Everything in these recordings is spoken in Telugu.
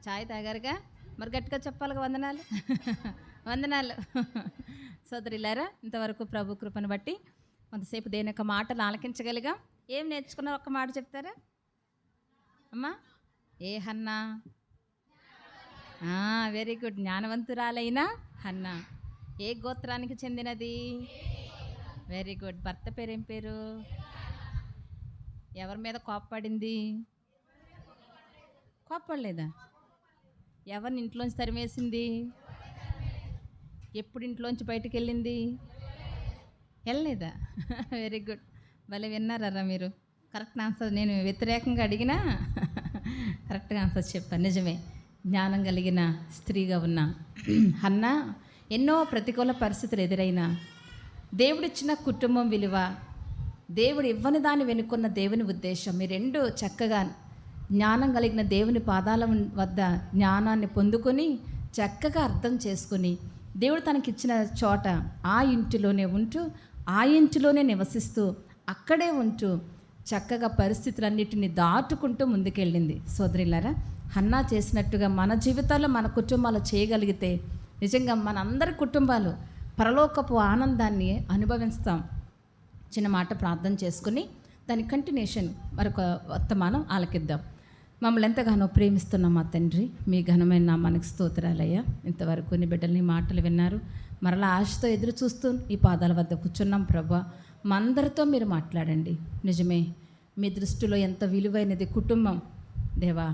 చాయ్ తాగారుగా, మరి గట్టిగా చెప్పాలిగా వందనాలు. వందనాలు. సోదరులారా, ఇంతవరకు ప్రభు కృపను బట్టి కొంతసేపు దేని యొక్క మాటలు ఆలకించగలిగా. ఏం నేర్చుకున్నారు? ఒక్క మాట చెప్తారా అమ్మా? ఏ హన్నా? Very good. జ్ఞానవంతురాలైన హన్నా. ఏ గోత్రానికి చెందినది? Very good. భర్త పేరేం పేరు? ఎవరి మీద కోప్పడింది? కోప్పడలేదా? ఎవరిని ఇంట్లోంచి తరిమేసింది? ఎప్పుడు ఇంట్లోంచి బయటికి వెళ్ళింది? వెళ్ళలేదా? Very good. భలే విన్నారా మీరు? Correct answer. నేను వ్యతిరేకంగా అడిగినా కరెక్ట్గా ఆన్సర్ చెప్పాను. నిజమే. జ్ఞానం కలిగిన స్త్రీగా ఉన్న హన్నా ఎన్నో ప్రతికూల పరిస్థితులు ఎదురైనా దేవుడిచ్చిన కుటుంబం విలువ, దేవుడు ఇవ్వని దాన్ని వెనుకున్న దేవుని ఉద్దేశం, ఈ రెండు చక్కగా జ్ఞానం కలిగిన దేవుని పాదాల వద్ద జ్ఞానాన్ని పొందుకొని చక్కగా అర్థం చేసుకుని దేవుడు తనకిచ్చిన చోట ఆ ఇంటిలోనే ఉంటూ ఆ ఇంటిలోనే నివసిస్తూ అక్కడే ఉంటూ చక్కగా పరిస్థితులన్నిటిని దాటుకుంటూ ముందుకెళ్ళింది. సోదరులారా, హన్నా చేసినట్టుగా మన జీవితాల్లో మన కుటుంబాలు చేయగలిగితే నిజంగా మనందరి కుటుంబాలు పరలోకపు ఆనందాన్ని అనుభవిస్తాం. చిన్న మాట ప్రార్థన చేసుకుని దాని కంటిన్యూషన్ మరొక వర్తమానం ఆలకిద్దాం. మమ్మల్ని ఎంతగానో ప్రేమిస్తున్న మా తండ్రి, మీ ఘనమైన నామానికి స్తోత్రాలయ్యా. ఇంతవరకు నీ బిడ్డల్ని మాటలు విన్నారు. మరలా ఆశతో ఎదురు చూస్తూ ఈ పాదాల వద్ద కూర్చున్నాం. ప్రభా, మా అందరితో మీరు మాట్లాడండి. నిజమే, మీ దృష్టిలో ఎంత విలువైనది కుటుంబం దేవా.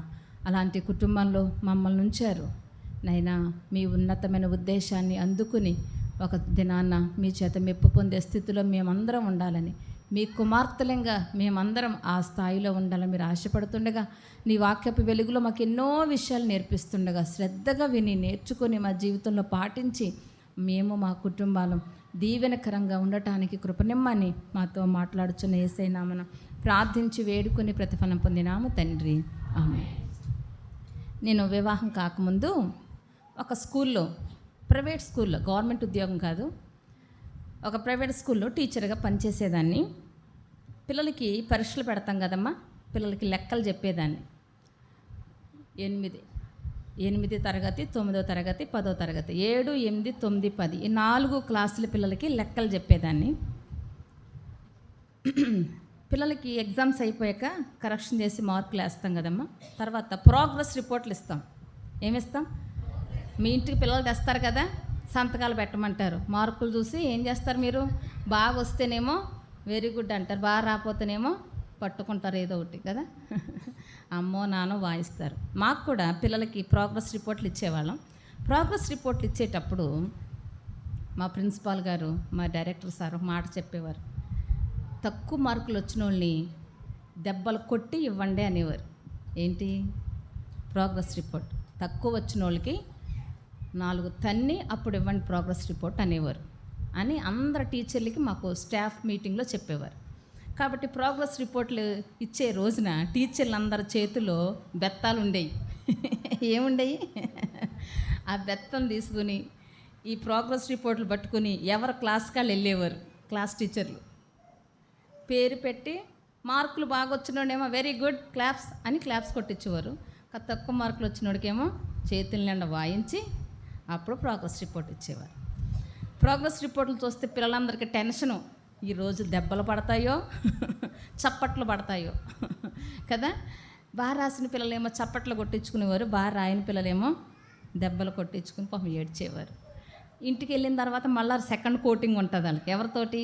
అలాంటి కుటుంబంలో మమ్మల్ని ఉంచారు నైనా. మీ ఉన్నతమైన ఉద్దేశాన్ని అందుకుని ఒక దినాన్న మీ చేత మెప్పు పొందే స్థితిలో మేమందరం ఉండాలని, మీ కుమార్తెలంగా మేమందరం ఆ స్థాయిలో ఉండాలని మీరు ఆశపడుతుండగా, నీ వాక్యపు వెలుగులో మాకు ఎన్నో విషయాలు నేర్పిస్తుండగా శ్రద్ధగా విని నేర్చుకొని మా జీవితంలో పాటించి మేము మా కుటుంబాలు దీవెనకరంగా ఉండటానికి కృపనిమ్మని మాతో మాట్లాడుచున్న యేసయ్య నామమున ప్రార్థించి వేడుకొని ప్రతిఫలం పొందినాము తండ్రి, ఆమేన్. నేను వివాహం కాకముందు ఒక స్కూల్లో, ప్రైవేట్ స్కూల్లో, గవర్నమెంట్ ఉద్యోగం కాదు, ఒక ప్రైవేట్ స్కూల్లో టీచర్గా పనిచేసేదాన్ని. పిల్లలకి పరీక్షలు పెడతాం కదమ్మా, పిల్లలకి లెక్కలు చెప్పేదాన్ని. 8 తరగతి, 9వ తరగతి, 10వ తరగతి, 7, 8, 9, 10 ఈ 4 క్లాసుల పిల్లలకి లెక్కలు చెప్పేదాన్ని. పిల్లలకి ఎగ్జామ్స్ అయిపోయాక కరెక్షన్ చేసి మార్కులు వేస్తాం కదమ్మా. తర్వాత ప్రోగ్రెస్ రిపోర్ట్లు ఇస్తాం. ఏమిస్తాం? మీ ఇంటికి పిల్లలు తెస్తారు కదా, సంతకాలు పెట్టమంటారు. మార్కులు చూసి ఏం చేస్తారు మీరు? బాగా వస్తేనేమో వెరీ గుడ్ అంటారు, బాగా రాకపోతేనేమో పట్టుకుంటారు ఏదో ఒకటి కదా, అమ్మో నానో వాయిస్తారు. మాకు కూడా పిల్లలకి ప్రోగ్రెస్ రిపోర్ట్లు ఇచ్చేవాళ్ళం. ప్రోగ్రెస్ రిపోర్ట్లు ఇచ్చేటప్పుడు మా ప్రిన్సిపాల్ గారు, మా డైరెక్టర్ సార్ ఒక మాట చెప్పేవారు. తక్కువ మార్కులు వచ్చిన వాళ్ళని దెబ్బలు కొట్టి ఇవ్వండి అనేవారు. ఏంటి? Progress report. తక్కువ వచ్చిన వాళ్ళకి 4 తన్ని అప్పుడు ఇవ్వండి ప్రోగ్రెస్ రిపోర్ట్ అనేవారు అని అందరు టీచర్లకి మాకు స్టాఫ్ మీటింగ్లో చెప్పేవారు. కాబట్టి ప్రోగ్రెస్ రిపోర్ట్లు ఇచ్చే రోజున టీచర్లు అందరి చేతిలో బెత్తాలు ఉండేవి. ఏముండేవి? ఆ బెత్తం తీసుకుని ఈ ప్రోగ్రెస్ రిపోర్ట్లు పట్టుకుని ఎవరు క్లాస్కి వాళ్ళు వెళ్ళేవారు. క్లాస్ టీచర్లు పేరు పెట్టి మార్కులు బాగా వచ్చినోడేమో వెరీ గుడ్ క్లాప్స్ అని క్లాప్స్ కొట్టించేవారు. తక్కువ మార్కులు వచ్చినోడికేమో చేతుల నిండా వాయించి అప్పుడు ప్రోగ్రెస్ రిపోర్ట్ ఇచ్చేవారు. ప్రోగ్రెస్ రిపోర్ట్లు చూస్తే పిల్లలందరికీ టెన్షను. ఈరోజు దెబ్బలు పడతాయో చప్పట్లు పడతాయో కదా. బాగా రాసిన పిల్లలేమో చప్పట్లు కొట్టించుకునేవారు, బాగా రాయని పిల్లలేమో దెబ్బలు కొట్టించుకుని పాపం ఏడ్చేవారు. ఇంటికి వెళ్ళిన తర్వాత మళ్ళీ సెకండ్ కోటింగ్ ఉంటుంది వాళ్ళకి. ఎవరితోటి?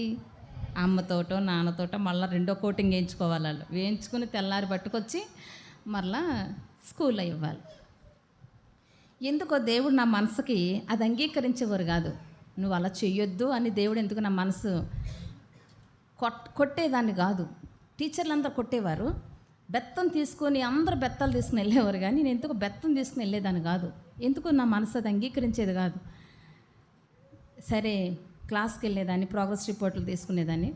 అమ్మతోటో నాన్నతోటో మళ్ళీ 2వ కోటింగ్ వేయించుకోవాలి. వాళ్ళు వేయించుకుని తెల్లారి పట్టుకొచ్చి మళ్ళా స్కూల్లో ఇవ్వాలి. ఎందుకో దేవుడు నా మనసుకి అది అంగీకరించేవారు కాదు. నువ్వు అలా చెయ్యొద్దు అని దేవుడు ఎందుకు నా మనసు కొట్టేదాన్ని కాదు. టీచర్లు అందరూ కొట్టేవారు. బెత్తం తీసుకొని అందరూ బెత్తాలు తీసుకుని వెళ్ళేవారు, కానీ నేను ఎందుకు బెత్తం తీసుకుని వెళ్ళేదాన్ని కాదు. ఎందుకు నా మనసు అది అంగీకరించేది కాదు. సరే, క్లాస్కి వెళ్ళేదాన్ని, ప్రోగ్రెస్ రిపోర్ట్లు తీసుకునేదాన్ని,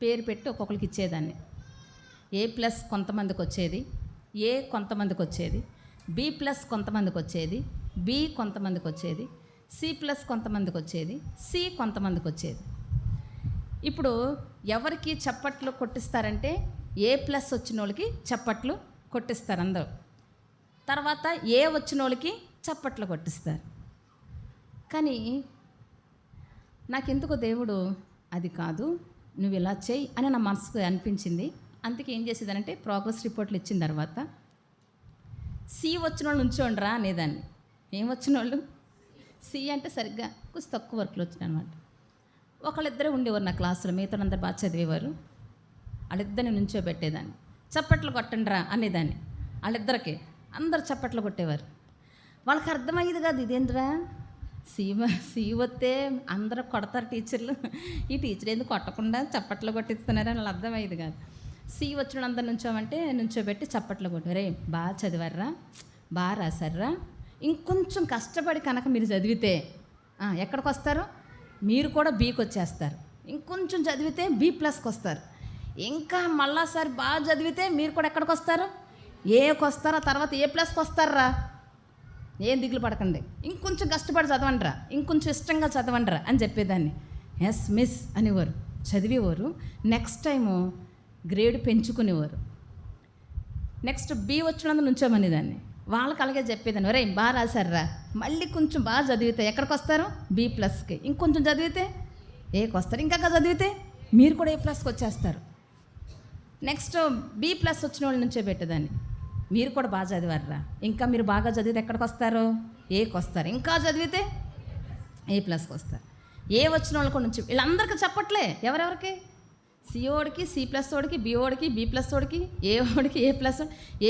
పేరు పెట్టి ఒక్కొక్కరికి ఇచ్చేదాన్ని. A+ కొంతమందికి వచ్చేది, A కొంతమందికి వచ్చేది, B+ కొంతమందికి వచ్చేది, B కొంతమందికి వచ్చేది, C+ కొంతమందికి వచ్చేది, C కొంతమందికి వచ్చేది. ఇప్పుడు ఎవరికి చప్పట్లు కొట్టిస్తారంటే A+ వచ్చిన వాళ్ళకి చప్పట్లు కొట్టిస్తారు అందరూ. తర్వాత ఏ వచ్చిన వాళ్ళకి చప్పట్లు కొట్టిస్తారు. కానీ నాకెందుకో దేవుడు అది కాదు, నువ్వు ఇలా చేయి అని నా మనసుకు అనిపించింది. అందుకే ఏం చేసేదానంటే ప్రోగ్రెస్ రిపోర్ట్లు ఇచ్చిన తర్వాత సి వచ్చిన వాళ్ళు ఉంచోండిరా అనేదాన్ని. ఏం వచ్చిన వాళ్ళు? సి అంటే సరిగ్గా కొంచెం తక్కువ వర్క్లు వచ్చినాయి అనమాట. ఒకళ్ళిద్దరే ఉండేవారు నా క్లాసులో, మిగతా అందరు బాగా చదివేవారు. వాళ్ళిద్దరిని నుంచోబెట్టేదాన్ని. చప్పట్లు కొట్టండిరా అనేదాన్ని. వాళ్ళిద్దరికి అందరు చప్పట్లు కొట్టేవారు. వాళ్ళకి అర్థమయ్యేది కాదు, ఇదేంద్రా సి వస్తే అందరూ కొడతారు టీచర్లు, ఈ టీచర్ ఎందుకు కొట్టకుండా చప్పట్లు కొట్టిస్తున్నారని వాళ్ళు అర్థమయ్యేది కాదు. సి వచ్చిన అందరు నుంచోమంటే నుంచోబెట్టి చప్పట్లు కొట్టారే, బాగా చదివారా, బాగా రాశారా, ఇంకొంచెం కష్టపడి కనుక మీరు చదివితే ఎక్కడికి వస్తారు? మీరు కూడా బీకి వచ్చేస్తారు. ఇంకొంచెం చదివితే B+కి వస్తారు. ఇంకా మళ్ళాసారి బాగా చదివితే మీరు కూడా ఎక్కడికి వస్తారు? ఏకి వస్తారా, తర్వాత A+కి వస్తారా. ఏం దిగులు పడకండి, ఇంకొంచెం కష్టపడి చదవండిరా, ఇంకొంచెం ఇష్టంగా చదవండిరా అని చెప్పేదాన్ని. ఎస్ మిస్ అనేవారు, చదివేవారు. నెక్స్ట్ టైము గ్రేడ్ పెంచుకునేవారు. నెక్స్ట్ B వచ్చినందుకు నుంచోమనేదాన్ని. వాళ్ళకి అలాగే చెప్పేదాన్ని, ఒరే బాగా రాశారా, మళ్ళీ కొంచెం బాగా చదివితే ఎక్కడికి వస్తారు? B+కి. ఇంకొంచెం చదివితే ఏకి వస్తారు, ఇంకా చదివితే మీరు కూడా A+కి వచ్చేస్తారు. నెక్స్ట్ B+ వచ్చిన వాళ్ళ నుంచే పెట్టేదాన్ని, మీరు కూడా బాగా చదివారా, ఇంకా మీరు బాగా చదివితే ఎక్కడికి వస్తారు? ఏకి వస్తారు, ఇంకా చదివితే A+కి వస్తారు. ఏ వచ్చిన వాళ్ళ కూడా నుంచి వీళ్ళందరికీ చెప్పట్లే, ఎవరెవరికి? సిఓడికి, C+ఓడికి, బిఓడికి, B+ఓడికి, ఏఓడికి,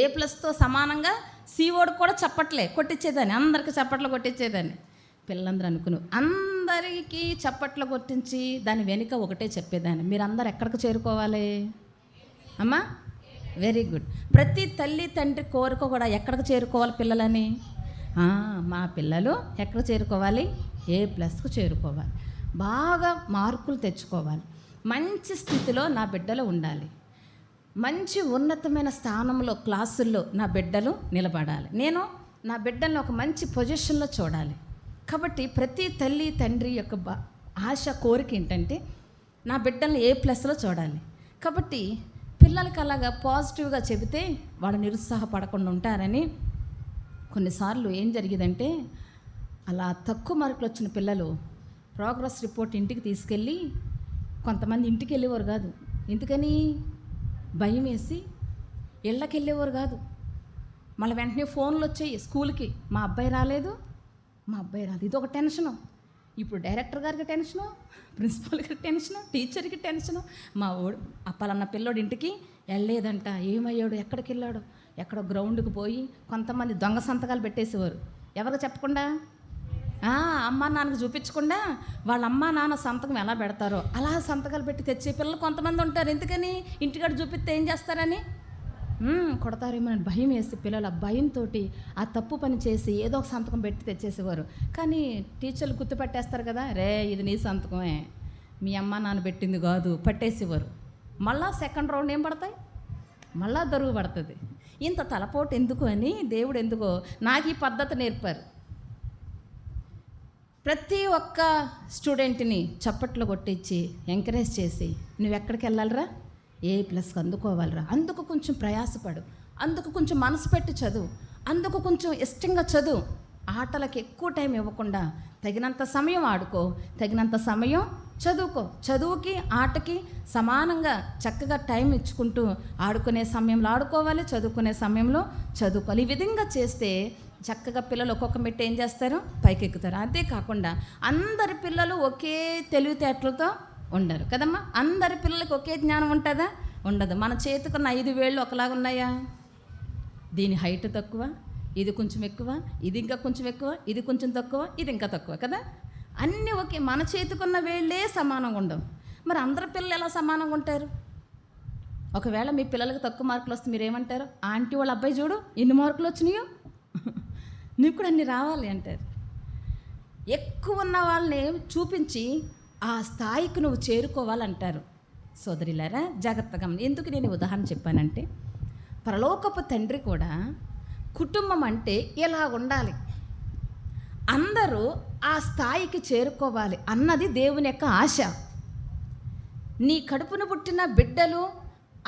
A+తో సమానంగా సిఓడికి కూడా చప్పట్లే కొట్టించేదాన్ని. అందరికీ చప్పట్లు కొట్టించేదాన్ని. పిల్లలందరూ అనుకున్నాను, అందరికీ చప్పట్లు కొట్టించి దాని వెనుక ఒకటే చెప్పేదాన్ని, మీరందరూ ఎక్కడికి చేరుకోవాలి అమ్మా? Very good. ప్రతి తల్లి తండ్రి కోరిక కూడా ఎక్కడికి చేరుకోవాలి పిల్లలని? మా పిల్లలు ఎక్కడ చేరుకోవాలి? A+కు చేరుకోవాలి, బాగా మార్కులు తెచ్చుకోవాలి, మంచి స్థితిలో నా బిడ్డలు ఉండాలి, మంచి ఉన్నతమైన స్థానంలో క్లాసుల్లో నా బిడ్డలు నిలబడాలి, నేను నా బిడ్డలను ఒక మంచి పొజిషన్లో చూడాలి. కాబట్టి ప్రతి తల్లి తండ్రి యొక్క ఆశ కోరిక ఏంటంటే నా బిడ్డలను A+లో చూడాలి. కాబట్టి పిల్లలకి అలాగా పాజిటివ్గా చెబితే వాళ్ళు నిరుత్సాహపడకుండా ఉంటారని కొన్నిసార్లు ఏం జరిగిందంటే అలా తక్కువ మార్కులు వచ్చిన పిల్లలు ప్రోగ్రెస్ రిపోర్ట్ ఇంటికి తీసుకెళ్ళి, కొంతమంది ఇంటికి వెళ్ళేవారు కాదు. ఎందుకని? భయం వేసి ఇళ్ళకి వెళ్ళేవారు కాదు. మళ్ళీ వెంటనే ఫోన్లు వచ్చాయి స్కూల్కి, మా అబ్బాయి రాలేదు, మా అబ్బాయి రాలేదు. ఇది ఒక టెన్షను. ఇప్పుడు డైరెక్టర్ గారికి టెన్షను, ప్రిన్సిపల్ గారికి టెన్షను, టీచర్కి టెన్షను. మా అప్పాలన్న పిల్లోడు ఇంటికి వెళ్ళలేదంట, ఏమయ్యాడు, ఎక్కడికి వెళ్ళాడు, ఎక్కడో గ్రౌండ్కి పోయి కొంతమంది దొంగ సంతకాలు పెట్టేసేవారు. ఎవరికి చెప్పకుండా, అమ్మా నాన్నకి చూపించకుండా వాళ్ళ అమ్మా నాన్న సంతకం ఎలా పెడతారో అలా సంతకాలు పెట్టి తెచ్చే పిల్లలు కొంతమంది ఉంటారు. ఎందుకని? ఇంటికాడ చూపిస్తే ఏం చేస్తారని, కొడతారేమో అని భయం వేసి పిల్లలు ఆ భయంతో ఆ తప్పు పని చేసి ఏదో ఒక సంతకం పెట్టి తెచ్చేసేవారు. కానీ టీచర్లు గుర్తుపట్టేస్తారు కదా, రే ఇది నీ సంతకమే, మీ అమ్మ నాన్న పెట్టింది కాదు, పట్టేసేవారు. మళ్ళా సెకండ్ రౌండ్ ఏం పడతాయి, మళ్ళా దరువు పడుతుంది. ఇంత తలపోటు ఎందుకు అని దేవుడు ఎందుకో నాకు ఈ పద్ధతి నేర్పారు. ప్రతి ఒక్క స్టూడెంట్ని చప్పట్లు కొట్టించి ఎంకరేజ్ చేసి, నువ్వు ఎక్కడికి వెళ్ళాలిరా, A+కి అందుకోవాలిరా, అందుకు కొంచెం ప్రయాసపడు, అందుకు కొంచెం మనసు పెట్టి చదువు, అందుకు కొంచెం ఇష్టంగా చదువు. ఆటలకు ఎక్కువ టైం ఇవ్వకుండా తగినంత సమయం ఆడుకో, తగినంత సమయం చదువుకో. చదువుకి ఆటకి సమానంగా చక్కగా టైం ఇచ్చుకుంటూ ఆడుకునే సమయంలో ఆడుకోవాలి, చదువుకునే సమయంలో చదువుకోవాలి. ఈ విధంగా చేస్తే చక్కగా పిల్లలు ఒక్కొక్క మెట్టు ఏం చేస్తారు, పైకి ఎక్కుతారు. అంతేకాకుండా అందరి పిల్లలు ఒకే తెలివితేటలతో ఉండరు కదమ్మా. అందరి పిల్లలకి ఒకే జ్ఞానం ఉంటుందా? ఉండదు. మన చేతికున్న 5 వేళ్ళు ఒకలాగా ఉన్నాయా? దీని హైట్ తక్కువ, ఇది కొంచెం ఎక్కువ, ఇది ఇంకా కొంచెం ఎక్కువ, ఇది కొంచెం తక్కువ, ఇది ఇంకా తక్కువ కదా. అన్నీ ఒకే, మన చేతికున్న వేళ్ళే సమానంగా ఉండవు. మరి అందరి పిల్లలు ఎలా సమానంగా ఉంటారు? ఒకవేళ మీ పిల్లలకి తక్కువ మార్కులు వస్తే మీరు ఏమంటారు? ఆంటీ వాళ్ళ అబ్బాయి చూడు ఎన్ని మార్కులు వచ్చినాయో, నీకు కూడా అన్నీ రావాలి అంటారు. ఎక్కువ ఉన్న వాళ్ళని చూపించి ఆ స్థాయికి నువ్వు చేరుకోవాలంటారు. సోదరిలారా జాగ్రత్తగా, ఎందుకు నేను ఉదాహరణ చెప్పానంటే, పరలోకపు తండ్రి కూడా కుటుంబం అంటే ఇలా ఉండాలి, అందరూ ఆ స్థాయికి చేరుకోవాలి అన్నది దేవుని యొక్క ఆశ. నీ కడుపును పుట్టిన బిడ్డలు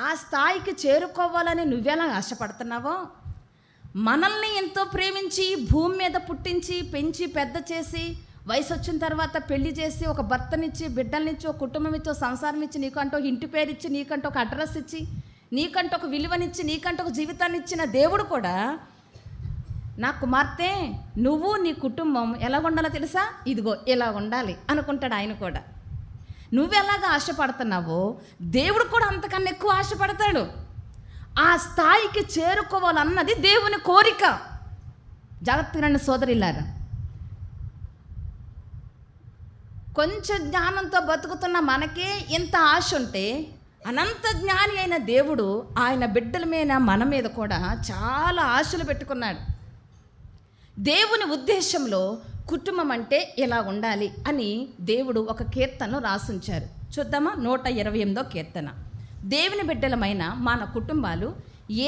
ఆ స్థాయికి చేరుకోవాలని నువ్వెలా ఆశపడుతున్నావో, మనల్ని ఎంతో ప్రేమించి భూమి మీద పుట్టించి పెంచి పెద్ద చేసి వయసు వచ్చిన తర్వాత పెళ్లి చేసి ఒక భర్తనిచ్చి బిడ్డలనిచ్చి ఒక కుటుంబం ఇచ్చి ఒక సంసారం ఇచ్చి నీకంటూ ఒక ఇంటి పేరు ఇచ్చి నీకంటూ ఒక అడ్రస్ ఇచ్చి నీకంటూ ఒక విలువనిచ్చి నీకంటూ ఒక జీవితాన్ని ఇచ్చిన దేవుడు కూడా నా కుమార్తె నువ్వు నీ కుటుంబం ఎలా ఉండాలో తెలుసా, ఇదిగో ఇలా ఉండాలి అనుకుంటాడు ఆయన కూడా. నువ్వెలాగా ఆశపడుతున్నావో దేవుడు కూడా అంతకన్నా ఎక్కువ ఆశపడతాడు. ఆ స్థాయికి చేరుకోవాలన్నది దేవుని కోరిక. జాగ్రత్తగా సోదరిల్లారా, కొంచెం జ్ఞానంతో బతుకుతున్న మనకే ఇంత ఆశ ఉంటే అనంత జ్ఞాని అయిన దేవుడు ఆయన బిడ్డల మీద మన మీద కూడా చాలా ఆశలు పెట్టుకున్నాడు. దేవుని ఉద్దేశంలో కుటుంబం అంటే ఇలా ఉండాలి అని దేవుడు ఒక కీర్తనలో రాసుంచారు. చూద్దామా, 128వ కీర్తన. దేవుని బిడ్డలమైన మన కుటుంబాలు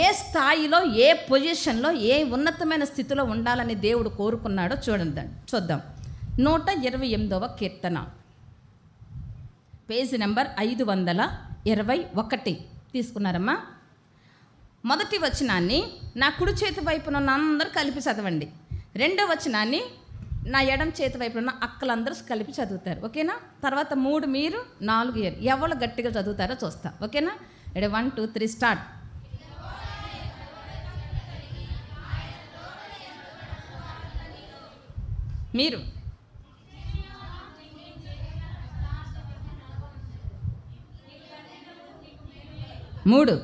ఏ స్థాయిలో, ఏ పొజిషన్లో, ఏ ఉన్నతమైన స్థితిలో ఉండాలని దేవుడు కోరుకున్నాడో చూద్దాం. 128వ కీర్తన, పేజీ నెంబర్ 521 తీసుకున్నారమ్మా. మొదటి వచనాన్ని నా కుడి చేతి వైపున ఉన్న అందరూ కలిపి చదవండి. రెండవ వచనాన్ని నా ఎడం చేతి వైపున ఉన్న అక్కలందరూ కలిపి చదువుతారు, ఓకేనా? తర్వాత 3 మీరు, 4 ఎవరు గట్టిగా చదువుతారో చూస్తా, ఓకేనా? 1 2 3 స్టార్ట్. మీరు 3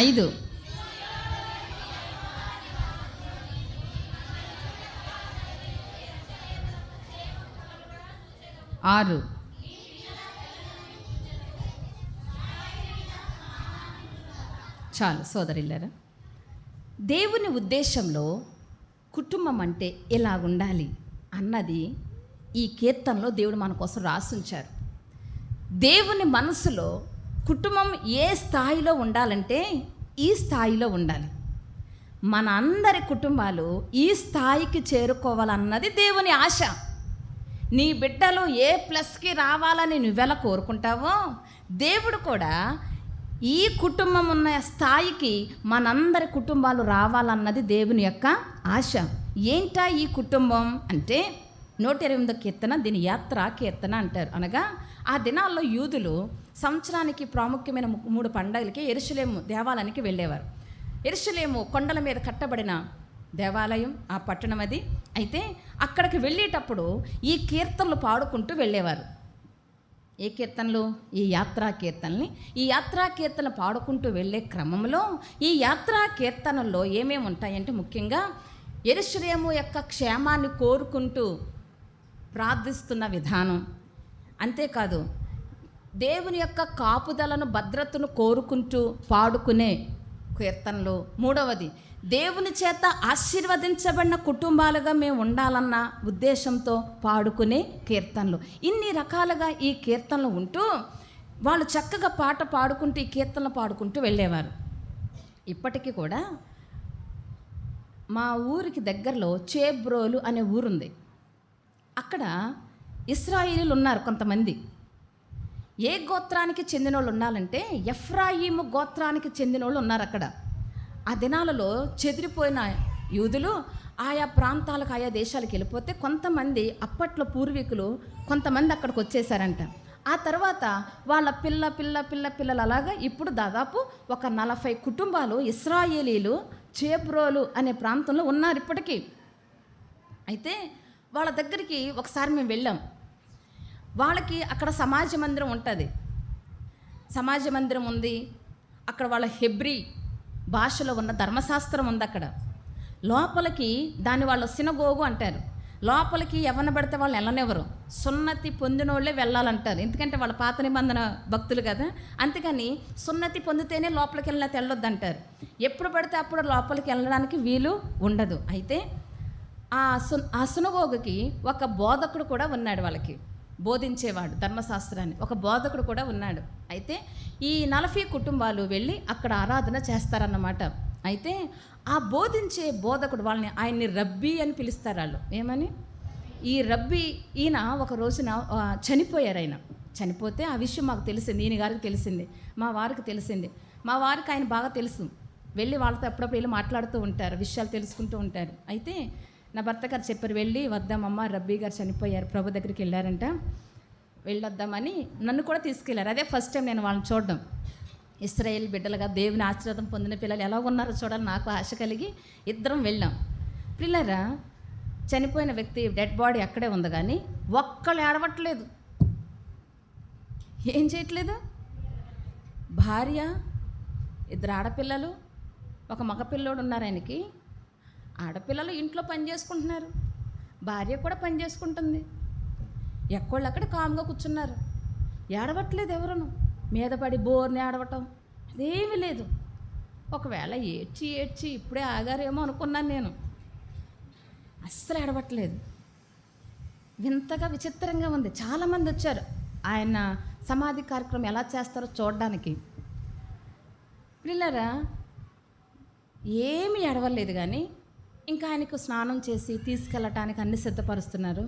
5 6 చాలు సోదరిల్లారా. దేవుని ఉద్దేశంలో కుటుంబం అంటే ఎలా ఉండాలి అన్నది ఈ కీర్తనలో దేవుడు మన కోసం రాసుంచారు. దేవుని మనసులో కుటుంబం ఏ స్థాయిలో ఉండాలంటే ఈ స్థాయిలో ఉండాలి. మన అందరి కుటుంబాలు ఈ స్థాయికి చేరుకోవాలన్నది దేవుని ఆశ. నీ బిడ్డలు ఏ ప్లస్కి రావాలని నువ్వెలా కోరుకుంటావో దేవుడు కూడా ఈ కుటుంబం ఉన్న స్థాయికి మనందరి కుటుంబాలు రావాలన్నది దేవుని యొక్క ఆశ. ఏంటా ఈ కుటుంబం అంటే 128వ కీర్తన, దీని యాత్రా కీర్తన అంటారు. అనగా ఆ దినాల్లో యూదులు సంవత్సరానికి ప్రాముఖ్యమైన 3 పండుగలకి యెరూషలేము దేవాలయానికి వెళ్ళేవారు. యెరూషలేము కొండల మీద కట్టబడిన దేవాలయం, ఆ పట్టణం అది. అయితే అక్కడికి వెళ్ళేటప్పుడు ఈ కీర్తనలు పాడుకుంటూ వెళ్ళేవారు. ఏ కీర్తనలు? ఈ యాత్రా కీర్తనల్ని. ఈ యాత్రా కీర్తనలు పాడుకుంటూ వెళ్ళే క్రమంలో ఈ యాత్రా కీర్తనల్లో ఏమేమి ఉంటాయంటే ముఖ్యంగా యెరూషలేము యొక్క క్షేమాన్ని కోరుకుంటూ ప్రార్థిస్తున్న విధానం, అంతేకాదు దేవుని యొక్క కాపుదలను, భద్రతను కోరుకుంటూ పాడుకునే కీర్తనలు. 3వది, దేవుని చేత ఆశీర్వదించబడిన కుటుంబాలుగా మేము ఉండాలన్న ఉద్దేశంతో పాడుకునే కీర్తనలు. ఇన్ని రకాలుగా ఈ కీర్తనలు ఉంటూ వాళ్ళు చక్కగా పాట పాడుకుంటూ ఈ కీర్తనలు పాడుకుంటూ వెళ్ళేవారు. ఇప్పటికీ కూడా మా ఊరికి దగ్గరలో చేబ్రోలు అనే ఊరుంది. అక్కడ ఇశ్రాయేలీయులు ఉన్నారు కొంతమంది. ఏ గోత్రానికి చెందిన వాళ్ళు ఉండాలంటే ఎఫ్రాయిము గోత్రానికి చెందిన వాళ్ళు ఉన్నారు అక్కడ. ఆ దినాలలో చెదిరిపోయిన యూదులు ఆయా ప్రాంతాలకు, ఆయా దేశాలకు వెళ్ళిపోతే కొంతమంది అప్పట్లో పూర్వీకులు కొంతమంది అక్కడికి వచ్చేసారంట. ఆ తర్వాత వాళ్ళ పిల్లలు అలాగా ఇప్పుడు దాదాపు ఒక 40 కుటుంబాలు ఇశ్రాయేలీలు చేబ్రోలు అనే ప్రాంతంలో ఉన్నారు ఇప్పటికీ. అయితే వాళ్ళ దగ్గరికి ఒకసారి మేము వెళ్ళాం. వాళ్ళకి అక్కడ సమాజ మందిరం ఉంటుంది. సమాజ మందిరం ఉంది అక్కడ. వాళ్ళ హెబ్రీ భాషలో ఉన్న ధర్మశాస్త్రం ఉంది అక్కడ. లోపలికి దాన్ని వాళ్ళ సినగోగు అంటారు. లోపలికి ఎవరిని పడితే వాళ్ళు వెళ్ళనివ్వరు. సున్నతి పొందినోళ్ళే వెళ్ళాలంటారు. ఎందుకంటే వాళ్ళ పాత నిబంధన భక్తులు కదా, అందుకని సున్నతి పొందితేనే లోపలికి వెళ్ళినా తెల్లొద్దంటారు. ఎప్పుడు పడితే అప్పుడు లోపలికి వెళ్ళడానికి వీలు ఉండదు. అయితే ఆ సునగోగుకి ఒక బోధకుడు కూడా ఉన్నాడు. వాళ్ళకి బోధించేవాడు ధర్మశాస్త్రాన్ని ఒక బోధకుడు కూడా ఉన్నాడు. అయితే ఈ 40 కుటుంబాలు వెళ్ళి అక్కడ ఆరాధన చేస్తారన్నమాట. అయితే ఆ బోధించే బోధకుడు ఆయన్ని రబ్బీ అని పిలుస్తారు వాళ్ళు. ఏమని? ఈ రబ్బీ ఈయన ఒక రోజున చనిపోయారు. ఆయన చనిపోతే ఆ విషయం మాకు తెలిసింది, ఈయన గారికి తెలిసింది, మా వారికి తెలిసింది. మా వారికి ఆయన బాగా తెలుసు, వెళ్ళి వాళ్ళతో ఎప్పుడప్పుడు వెళ్ళి మాట్లాడుతూ ఉంటారు, విషయాలు తెలుసుకుంటూ ఉంటారు. అయితే నా భర్త గారు చెప్పారు, వెళ్ళి వద్దామమ్మ, రబ్బీ గారు చనిపోయారు, ప్రభు దగ్గరికి వెళ్ళారంట, వెళ్ళొద్దామని నన్ను కూడా తీసుకెళ్ళారు. అదే ఫస్ట్ టైం నేను వాళ్ళని చూడడం. ఇశ్రాయేల్ బిడ్డలుగా దేవుని ఆశీర్వాదం పొందిన పిల్లలు ఎలా ఉన్నారో చూడాలి నాకు ఆశ కలిగి ఇద్దరం వెళ్ళాం. పిల్లరా, చనిపోయిన వ్యక్తి డెడ్ బాడీ అక్కడే ఉంది, కానీ ఒక్కళ్ళు ఏడవట్లేదు. ఏం చేయట్లేదు? భార్య, 2 ఆడపిల్లలు, ఒక మగపిల్లోడు ఉన్నారు ఆయనకి. ఆడపిల్లలు ఇంట్లో పని చేసుకుంటున్నారు, భార్య కూడా పని చేసుకుంటుంది. ఎక్కడక్కడ కామ్గా కూర్చున్నారు, ఏడవట్లేదు. ఎవరును మీద పడి బోర్ని ఏడవటం అదేమీ లేదు. ఒకవేళ ఏడ్చి ఇప్పుడే ఆగారేమో అనుకున్నాను నేను. అస్సలు ఏడవట్లేదు. వింతగా విచిత్రంగా ఉంది. చాలామంది వచ్చారు ఆయన సమాధి కార్యక్రమం ఎలా చేస్తారో చూడడానికి. పిల్లరా, ఏమీ ఏడవలేదు, కానీ ఇంకా ఆయనకు స్నానం చేసి తీసుకెళ్ళటానికి అన్ని సిద్ధపరుస్తున్నారు.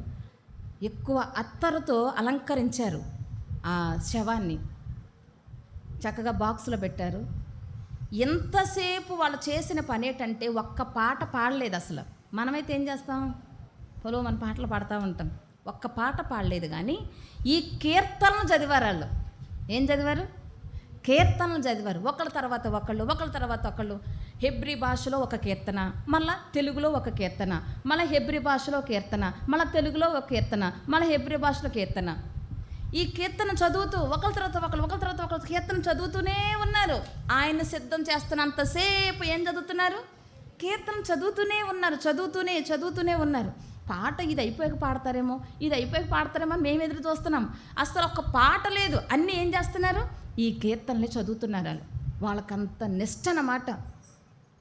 ఎక్కువ అత్తరుతో అలంకరించారు ఆ శవాన్ని, చక్కగా బాక్సులో పెట్టారు. ఎంతసేపు వాళ్ళు చేసిన పని ఏంటంటే ఒక్క పాట పాడలేదు అసలు. మనమైతే ఏం చేస్తాం? మన పాటలు పాడుతూ ఉంటాం. ఒక్క పాట పాడలేదు, కానీ ఈ కీర్తనలు చదివారు వాళ్ళు. ఏం చదివారు? కీర్తనలు చదివారు. ఒకళ్ళ తర్వాత ఒకళ్ళు. హెబ్రీ భాషలో ఒక కీర్తన, మళ్ళీ తెలుగులో ఒక కీర్తన, మళ్ళీ హెబ్రీ భాషలో కీర్తన, మళ్ళీ తెలుగులో ఒక కీర్తన, మళ్ళీ హెబ్రీ భాషలో కీర్తన. ఈ కీర్తన చదువుతూ ఒకళ్ళ తర్వాత ఒకళ్ళు కీర్తన చదువుతూనే ఉన్నారు. ఆయన సిద్ధం చేస్తున్నంతసేపు ఏం చదువుతున్నారు? కీర్తన చదువుతూనే ఉన్నారు. పాట ఇది అయిపోయాక పాడతారేమో అని మేము ఎదురు చూస్తున్నాం. అసలు ఒక్క పాట లేదు, అన్నీ ఏం చేస్తున్నారు? ఈ కీర్తనలే చదువుతున్నారు. వాళ్ళకంత నిష్ట అన్నమాట,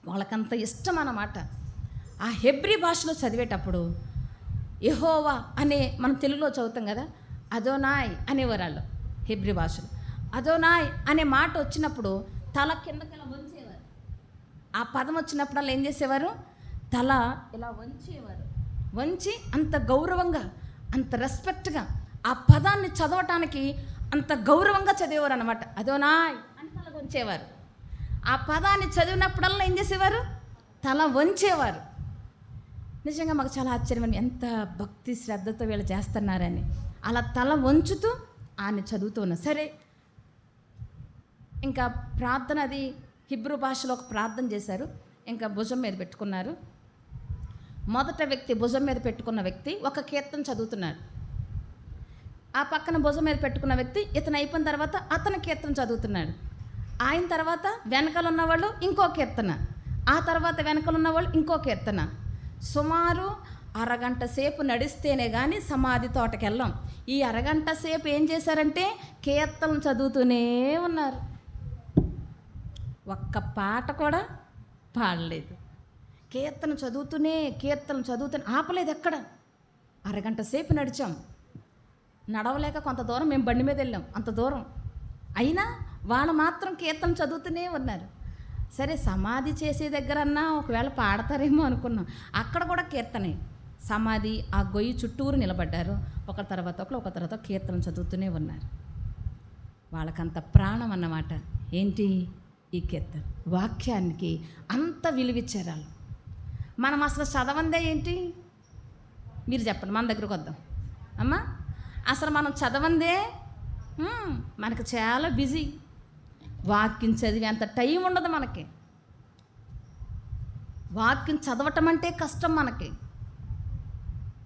వాళ్ళకంత ఇష్టం అన్నమాట. ఆ హెబ్రీ భాషలో చదివేటప్పుడు యెహోవా అనే మనం తెలుగులో చదువుతాం కదా, అదోనాయ్ అనేవారు వాళ్ళు హెబ్రీ భాషలో. అదోనాయ్ అనే మాట వచ్చినప్పుడు తల కిందకి ఇలా వంచేవారు. ఆ పదం వచ్చినప్పుడల్లా ఏం చేసేవారు? తల ఇలా వంచేవారు. వంచి అంత గౌరవంగా, అంత రెస్పెక్ట్గా ఆ పదాన్ని చదవటానికి అంత గౌరవంగా చదివేవారు అన్నమాట. అదోనాయ్ అని తల వంచేవారు. ఆ పదాన్ని చదివినప్పుడల్లా ఏం చేసేవారు? తల వంచేవారు. నిజంగా మాకు చాలా ఆశ్చర్యం, ఎంత భక్తి శ్రద్ధతో వీళ్ళు చేస్తున్నారని. అలా తల వంచుతూ ఆయన చదువుతూ ఉన్నారు. సరే, ఇంకా ప్రార్థన అది హిబ్రూ భాషలో ఒక ప్రార్థన చేశారు. ఇంకా భుజం మీద పెట్టుకున్నారు. మొదట వ్యక్తి భుజం మీద పెట్టుకున్న వ్యక్తి ఒక కీర్తన చదువుతున్నాడు. ఆ పక్కన భుజం మీద పెట్టుకున్న వ్యక్తి ఇతను అయిపోయిన తర్వాత అతను కీర్తన చదువుతున్నాడు. ఆయన తర్వాత వెనకాల ఉన్నవాళ్ళు ఇంకో కీర్తన, ఆ తర్వాత వెనకాల ఉన్నవాళ్ళు ఇంకో కీర్తన. సుమారు అరగంట సేపు నడిస్తేనే కానీ సమాధి తోటకి వెళ్ళాం. ఈ అరగంట సేపు ఏం చేశారంటే కీర్తనలు చదువుతూనే ఉన్నారు. ఒక్క పాట కూడా పాడలేదు. కీర్తన చదువుతూనే ఆపలేదు ఎక్కడ. అరగంట సేపు నడిచాం. నడవలేక కొంత దూరం మేము బండి మీద వెళ్ళాం, అంత దూరం అయినా వాళ్ళు మాత్రం కీర్తన చదువుతూనే ఉన్నారు. సరే, సమాధి చేసే దగ్గరన్నా ఒకవేళ పాడతారేమో అనుకున్నాం. అక్కడ కూడా కీర్తనే. సమాధి ఆ గొయ్యి చుట్టూరు నిలబడ్డారు. ఒక తర్వాత కీర్తన చదువుతూనే ఉన్నారు. వాళ్ళకంత ప్రాణం అన్నమాట. ఏంటి? ఈ కీర్తన వాక్యానికి అంత విలువిచ్చారు వాళ్ళు. మనం అసలు చదవందే ఏంటి? మీరు చెప్పండి, మన దగ్గరకు వద్దాం అమ్మా. అసలు మనం చదవందే, మనకు చాలా బిజీ. వాక్యం చదివే అంత టైం ఉండదు మనకి. వాక్యం చదవటం అంటే కష్టం మనకి.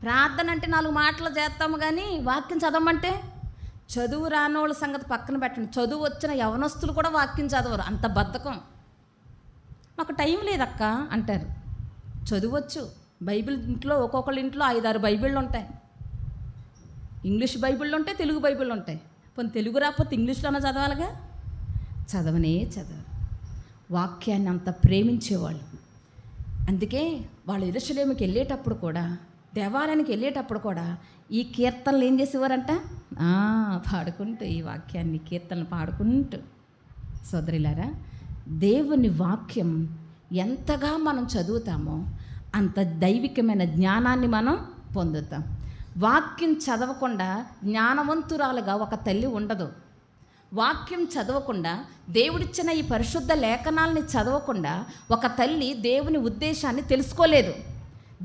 ప్రార్థన అంటే 4 మాటలు చేస్తాము, కానీ వాక్యం చదవమంటే చదువు రానోళ్ళ సంగతి పక్కన పెట్టండి. చదువు వచ్చిన యవనస్తులు కూడా వాక్యం చదవరు, అంత బద్ధకం. మాకు టైం లేదక్క అంటారు. చదువచ్చు. బైబిల్ ఇంట్లో ఒక్కొక్కళ్ళ ఇంట్లో 5-6 బైబిళ్ళు ఉంటాయి. ఇంగ్లీష్ బైబిళ్ళు ఉంటాయి, తెలుగు బైబిళ్ళు ఉంటాయి. పోనీ తెలుగు రాకపోతే ఇంగ్లీష్లోనే చదవాలిగా. చదవరు. వాక్యాన్ని అంత ప్రేమించేవాళ్ళు. అందుకే వాళ్ళు యెరూషలేముకి వెళ్ళేటప్పుడు కూడా, దేవాలయానికి వెళ్ళేటప్పుడు కూడా ఈ కీర్తనలు ఏం చేసేవారంట? పాడుకుంటూ, ఈ వాక్యాన్ని కీర్తనలు పాడుకుంటూ. సోదరులారా, దేవుని వాక్యం ఎంతగా మనం చదువుతామో అంత దైవికమైన జ్ఞానాన్ని మనం పొందుతాం. వాక్యం చదవకుండా జ్ఞానవంతురాలుగా ఒక తల్లి ఉండదు. వాక్యం చదవకుండా, దేవుడిచ్చిన ఈ పరిశుద్ధ లేఖనాలని చదవకుండా ఒక తల్లి దేవుని ఉద్దేశాన్ని తెలుసుకోలేదు.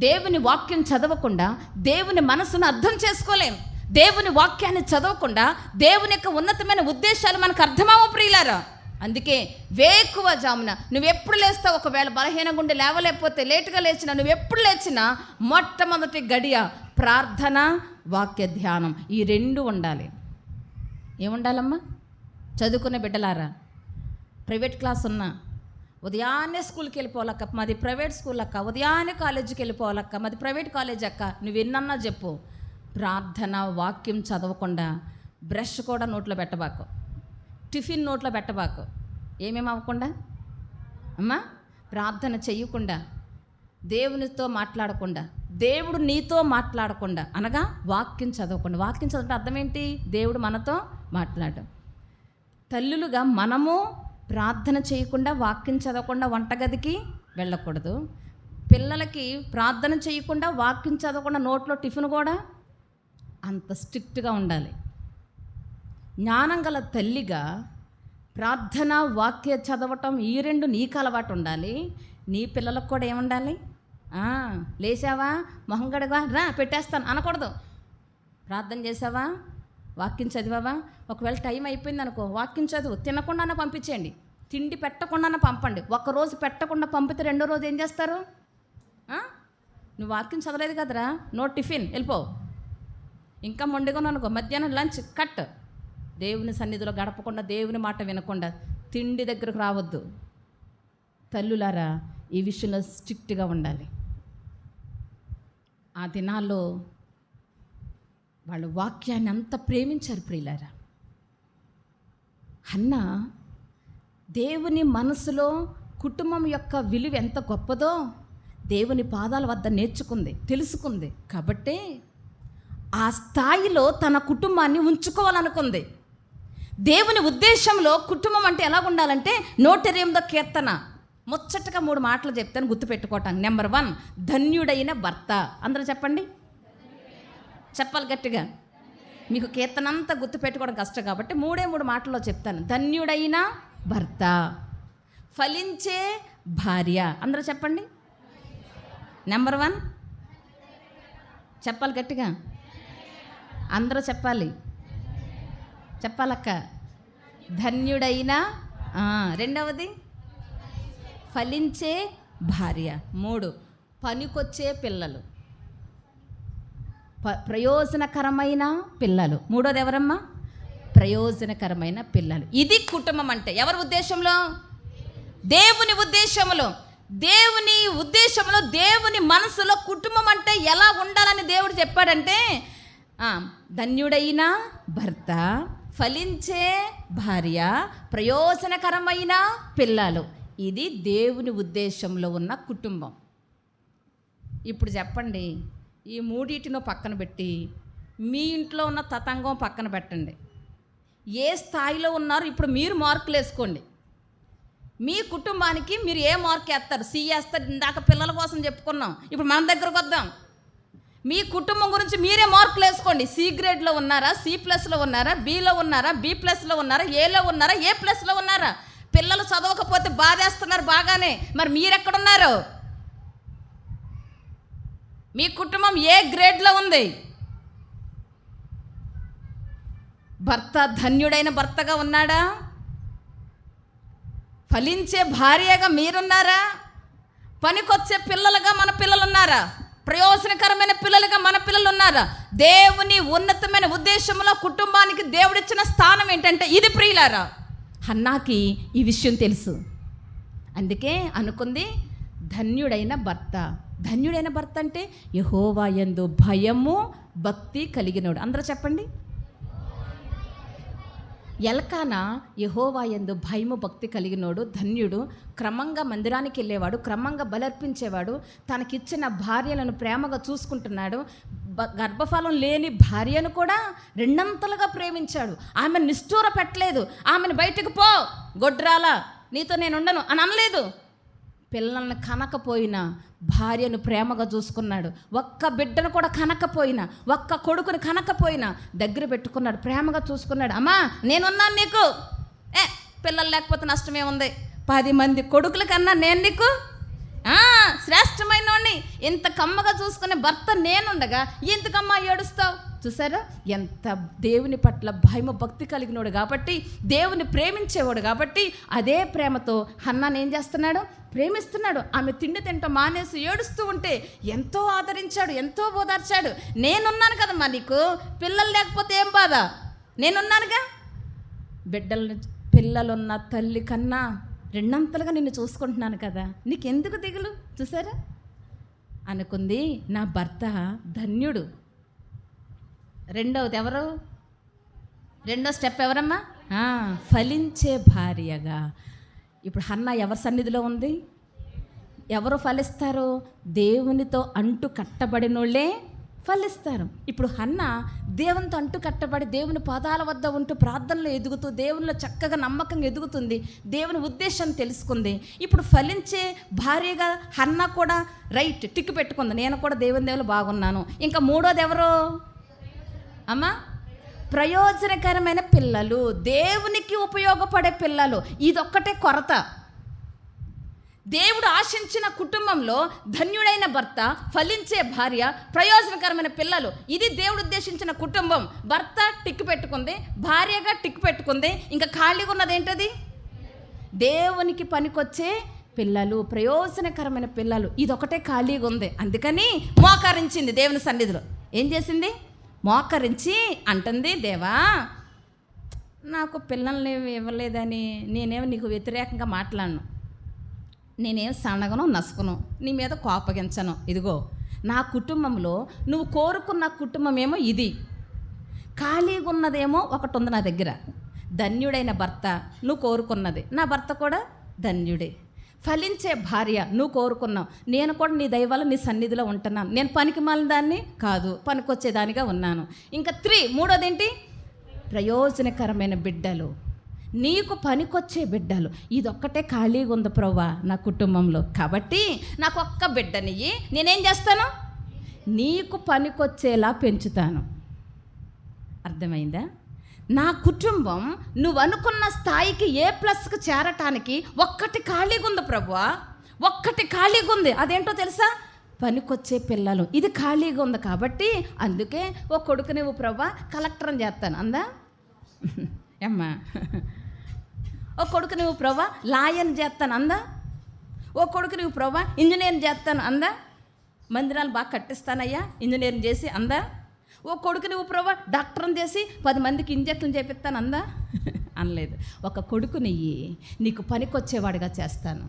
దేవుని వాక్యం చదవకుండా దేవుని మనసును అర్థం చేసుకోలేం. దేవుని వాక్యాన్ని చదవకుండా దేవుని యొక్క ఉన్నతమైన ఉద్దేశాలు మనకు అర్థమవ ప్రియులారా. అందుకే వేకువ జామున నువ్వెప్పుడు లేస్తావు, ఒకవేళ బలహీనంగా ఉండి లేవలేకపోతే లేటుగా లేచినా, నువ్వెప్పుడు లేచినా మొట్టమొదటి గడియ ప్రార్థన, వాక్య ధ్యానం, ఈ రెండు ఉండాలి. ఏముండాలమ్మా? చదువుకునే బిడ్డలారా, ప్రైవేట్ క్లాస్ ఉన్నా ఉదయాన్నే స్కూల్కి వెళ్ళిపోవాలక్క, మాది ప్రైవేట్ స్కూల్ అక్క, ఉదయాన్నే కాలేజీకి వెళ్ళిపోవాలక్క, మాది ప్రైవేట్ కాలేజ్ అక్క, నువ్వు ఎన్నన్నా చెప్పు, ప్రార్థన వాక్యం చదవకుండా బ్రష్ కూడా నోట్లో పెట్టబాకు, టిఫిన్ నోట్లో పెట్టబాకు, ఏమేమి అవ్వకుండా అమ్మా, ప్రార్థన చెయ్యకుండా, దేవునితో మాట్లాడకుండా, దేవుడు నీతో మాట్లాడకుండా, అనగా వాక్యం చదవకుండా. వాక్యం చదవడం అర్థం ఏంటి? దేవుడు మనతో మాట్లాడడం. తల్లులుగా మనము ప్రార్థన చేయకుండా, వాక్యం చదవకుండా వంటగదికి వెళ్ళకూడదు. పిల్లలకి ప్రార్థన చేయకుండా, వాక్యం చదవకుండా నోట్లో టిఫిన్ కూడా అంత స్ట్రిక్ట్గా ఉండాలి. జ్ఞానం గల తల్లిగా ప్రార్థన, వాక్య చదవటం ఈ రెండు నీకు అలవాటు ఉండాలి. నీ పిల్లలకు కూడా ఏముండాలి? లేచావా, మొహం కడగవా, రా పెట్టేస్తాను అనకూడదు. ప్రార్థన చేసావా, వాక్యం చదివావా, ఒకవేళ టైం అయిపోయింది అనుకో, వాక్యం చదువు, తినకుండానే పంపించేయండి, తిండి పెట్టకుండానే పంపండి. ఒకరోజు పెట్టకుండా పంపితే రెండో రోజు ఏం చేస్తారు? నువ్వు వాక్యం చదవలేదు కదరా, నో టిఫిన్, వెళ్ళిపో. ఇంకా మొండిగా అనుకో, మధ్యాహ్నం లంచ్ కట్. దేవుని సన్నిధిలో గడపకుండా, దేవుని మాట వినకుండా తిండి దగ్గరకు రావద్దు. తల్లులారా, ఈ విషయంలో స్ట్రిక్ట్గా ఉండాలి. ఆ దినాల్లో వాళ్ళు వాక్యాన్ని అంత ప్రేమించారు ప్రియులారా. హన్నా దేవుని మనసులో కుటుంబం యొక్క విలువ ఎంత గొప్పదో దేవుని పాదాల వద్ద నేర్చుకుంది, తెలుసుకుంది. కాబట్టే ఆ స్థాయిలో తన కుటుంబాన్ని ఉంచుకోవాలనుకుంది. దేవుని ఉద్దేశంలో కుటుంబం అంటే ఎలా ఉండాలంటే 108వ కీర్తన ముచ్చటగా 3 మాటలు చెప్తాను గుర్తుపెట్టుకోవటానికి. నెంబర్ 1, ధన్యుడైన భర్త. అందరూ చెప్పండి, చెప్పాలి గట్టిగా. మీకు కీర్తన అంతా గుర్తుపెట్టుకోవడం కష్టం కాబట్టి 3 మాటల్లో చెప్తాను. ధన్యుడైన భర్త, ఫలించే భార్య. అందరూ చెప్పండి. నెంబర్ 1 చెప్పాలి గట్టిగా, అందరూ చెప్పాలక్క. ధన్యుడైన, రెండవది ఫలించే భార్య, 3 పనికొచ్చే పిల్లలు, ప్రయోజనకరమైన పిల్లలు. 3వది ఎవరమ్మా? ప్రయోజనకరమైన పిల్లలు. ఇది కుటుంబం అంటే ఎవరి ఉద్దేశంలో? దేవుని ఉద్దేశంలో. దేవుని ఉద్దేశంలో, దేవుని మనసులో కుటుంబం అంటే ఎలా ఉండాలని దేవుడు చెప్పాడంటే, ధన్యుడైన భర్త, ఫలించే భార్య, ప్రయోజనకరమైన పిల్లలు. ఇది దేవుని ఉద్దేశంలో ఉన్న కుటుంబం. ఇప్పుడు చెప్పండి, ఈ మూడింటినో పక్కన పెట్టి మీ ఇంట్లో ఉన్న తతంగం పక్కన పెట్టండి. ఏ స్థాయిలో ఉన్నారో ఇప్పుడు మీరు మార్కులు వేసుకోండి. మీ కుటుంబానికి మీరు ఏ మార్క్ వేస్తారు? సి వేస్తారు. ఇందాక పిల్లల కోసం చెప్పుకున్నాం, ఇప్పుడు మన దగ్గరకు వద్దాం. మీ కుటుంబం గురించి మీరే మార్కులు వేసుకోండి. సి గ్రేడ్లో ఉన్నారా, C+లో ఉన్నారా, Bలో ఉన్నారా, B+లో ఉన్నారా, Aలో ఉన్నారా, A+లో ఉన్నారా? పిల్లలు చదవకపోతే బాధేస్తున్నారు బాగానే, మరి మీరెక్కడున్నారు? మీ కుటుంబం ఏ గ్రేడ్లో ఉంది? భర్త ధన్యుడైన భర్తగా ఉన్నాడా? ఫలించే భార్యగా మీరున్నారా? పనికొచ్చే పిల్లలుగా మన పిల్లలు ఉన్నారా? ప్రయోజనకరమైన పిల్లలుగా మన పిల్లలు ఉన్నారా? దేవుని ఉన్నతమైన ఉద్దేశంలో కుటుంబానికి దేవుడిచ్చిన స్థానం ఏంటంటే ఇది ప్రియులారా. హన్నాకి ఈ విషయం తెలుసు, అందుకే అనుకుంది ధన్యుడైన భర్త. ధన్యుడైన భర్త అంటే యెహోవా యందు భయము భక్తి కలిగినోడు. అందరూ చెప్పండి. ఎల్కానా యెహోవా యందు భయము భక్తి కలిగినోడు, ధన్యుడు. క్రమంగా మందిరానికి వెళ్ళేవాడు, క్రమంగా బలర్పించేవాడు, తనకిచ్చిన భార్యలను ప్రేమగా చూసుకుంటున్నాడు. గర్భఫలం లేని భార్యను కూడా రెండంతలుగా ప్రేమించాడు. ఆమెను నిష్ఠూర పెట్టలేదు. ఆమెను బయటకు పో గొడ్రాల, నీతో నేను ఉండను అని అనలేదు. పిల్లల్ని కనకపోయినా భార్యను ప్రేమగా చూసుకున్నాడు. ఒక్క బిడ్డను కూడా కనకపోయినా, ఒక్క కొడుకుని కనకపోయినా దగ్గర పెట్టుకున్నాడు, ప్రేమగా చూసుకున్నాడు. అమ్మా నేనున్నాను నీకు, పిల్లలు లేకపోతే నష్టమే ఉంది, 10 మంది కొడుకుల కన్నా నేను నీకు శ్రేష్టమైన వాడిని. ఇంత కమ్మగా చూసుకునే భర్త నేనుండగా ఇంతకమ్మా ఏడుస్తావు? చూసారా ఎంత దేవుని పట్ల భయము భక్తి కలిగినోడు కాబట్టి, దేవుని ప్రేమించేవాడు కాబట్టి, అదే ప్రేమతో హన్నాను ఏం చేస్తున్నాడు? ప్రేమిస్తున్నాడు. ఆమె తిండి తింటూ మానేసి ఏడుస్తూ ఉంటే ఎంతో ఆదరించాడు, ఎంతో ఓదార్చాడు. నేనున్నాను కదమ్మా నీకు, పిల్లలు లేకపోతే ఏం బాధ, నేనున్నానుగా. పిల్లలున్న తల్లి కన్నా 2 నిన్ను చూసుకుంటున్నాను కదా, నీకెందుకు దిగులు? చూసారా అనుకుంది. నా భర్త ధన్యుడు. రెండవది ఎవరు? రెండో స్టెప్ ఎవరమ్మా? ఫలించే భార్యగా. ఇప్పుడు హన్నా ఎవరి సన్నిధిలో ఉంది? ఎవరు ఫలిస్తారు? దేవునితో అంటు కట్టబడినోళ్ళే ఫలిస్తారు. ఇప్పుడు హన్నా దేవునితో అంటు కట్టబడి దేవుని పాదాల వద్ద ఉంటూ ప్రార్థనలో ఎదుగుతూ దేవునిలో చక్కగా నమ్మకంగా ఎదుగుతుంది, దేవుని ఉద్దేశం తెలుసుకుంది. ఇప్పుడు ఫలించే భార్యగా హన్నా కూడా రైట్ టిక్ పెట్టుకుంది, నేను కూడా దేవుని బాగున్నాను. ఇంకా మూడోది ఎవరు అమ్మా? ప్రయోజనకరమైన పిల్లలు, దేవునికి ఉపయోగపడే పిల్లలు. ఇదొక్కటే కొరత. దేవుడు ఆశించిన కుటుంబంలో ధన్యుడైన భర్త, ఫలించే భార్య, ప్రయోజనకరమైన పిల్లలు, ఇది దేవుడు ఉద్దేశించిన కుటుంబం. భర్త టిక్ పెట్టుకుంది, భార్యగా టిక్ పెట్టుకుంది. ఇంకా ఖాళీగా ఉన్నది ఏంటది? దేవునికి పనికొచ్చే పిల్లలు, ప్రయోజనకరమైన పిల్లలు. ఇదొకటే ఖాళీగా ఉంది. అందుకని మోకరించింది దేవుని సన్నిధిలో. ఏం చేసింది? మోకరించి అంటుంది, దేవా నాకు పిల్లల్ని ఇవ్వలేదని నేనేమో నీకు వ్యతిరేకంగా మాట్లాడను, నేనేం సనగను నసుకును, నీ మీద కోపగించను. ఇదిగో నా కుటుంబంలో నువ్వు కోరుకున్న కుటుంబం ఏమో ఇది, ఖాళీగా ఉన్నదేమో ఒకటి ఉంది నా దగ్గర. ధన్యుడైన భర్త నువ్వు కోరుకున్నది, నా భర్త కూడా ధన్యుడే. ఫలించే భార్య నువ్వు కోరుకున్నావు, నేను కూడా నీ దయ వల్ల నీ సన్నిధిలో ఉంటున్నాను. నేను పనికి మాలిన దాన్ని కాదు, పనికొచ్చేదానిగా ఉన్నాను. ఇంకా 3 మూడోదేంటి? ప్రయోజనకరమైన బిడ్డలు, నీకు పనికొచ్చే బిడ్డలు. ఇదొక్కటే ఖాళీగా ఉంది ప్రభువా నా కుటుంబంలో. కాబట్టి నాకు ఒక్క బిడ్డనియ్యి, నేనేం చేస్తాను? నీకు పనికొచ్చేలా పెంచుతాను. అర్థమైందా? నా కుటుంబం నువ్వు అనుకున్న స్థాయికి A+కు చేరటానికి ఒక్కటి ఖాళీగా ఉంది ప్రభువా, ఒక్కటి ఖాళీగా ఉంది. అదేంటో తెలుసా? పనికొచ్చే పిల్లలు. ఇది ఖాళీగా ఉంది కాబట్టి అందుకే ఓ కొడుకు నువ్వు ప్రభువా కలెక్టర్ని చేస్తాను అందా అమ్మా. ఓ కొడుకు నువ్వు ప్రభువా లాయర్ని చేస్తాను అందా. ఓ కొడుకు నువ్వు ప్రభువా ఇంజనీర్ని చేస్తాను అందా. మందిరాలు బాగా కట్టిస్తానయ్యా ఇంజనీర్ని చేసి అందా. ఓ కొడుకు నువ్వు ప్రభా డాక్టర్ని చేసి 10 మందికి ఇంజక్షన్లు చేపిస్తాను అందా. అనలేదు. ఒక కొడుకునియ్యి, నీకు పనికొచ్చేవాడిగా చేస్తాను.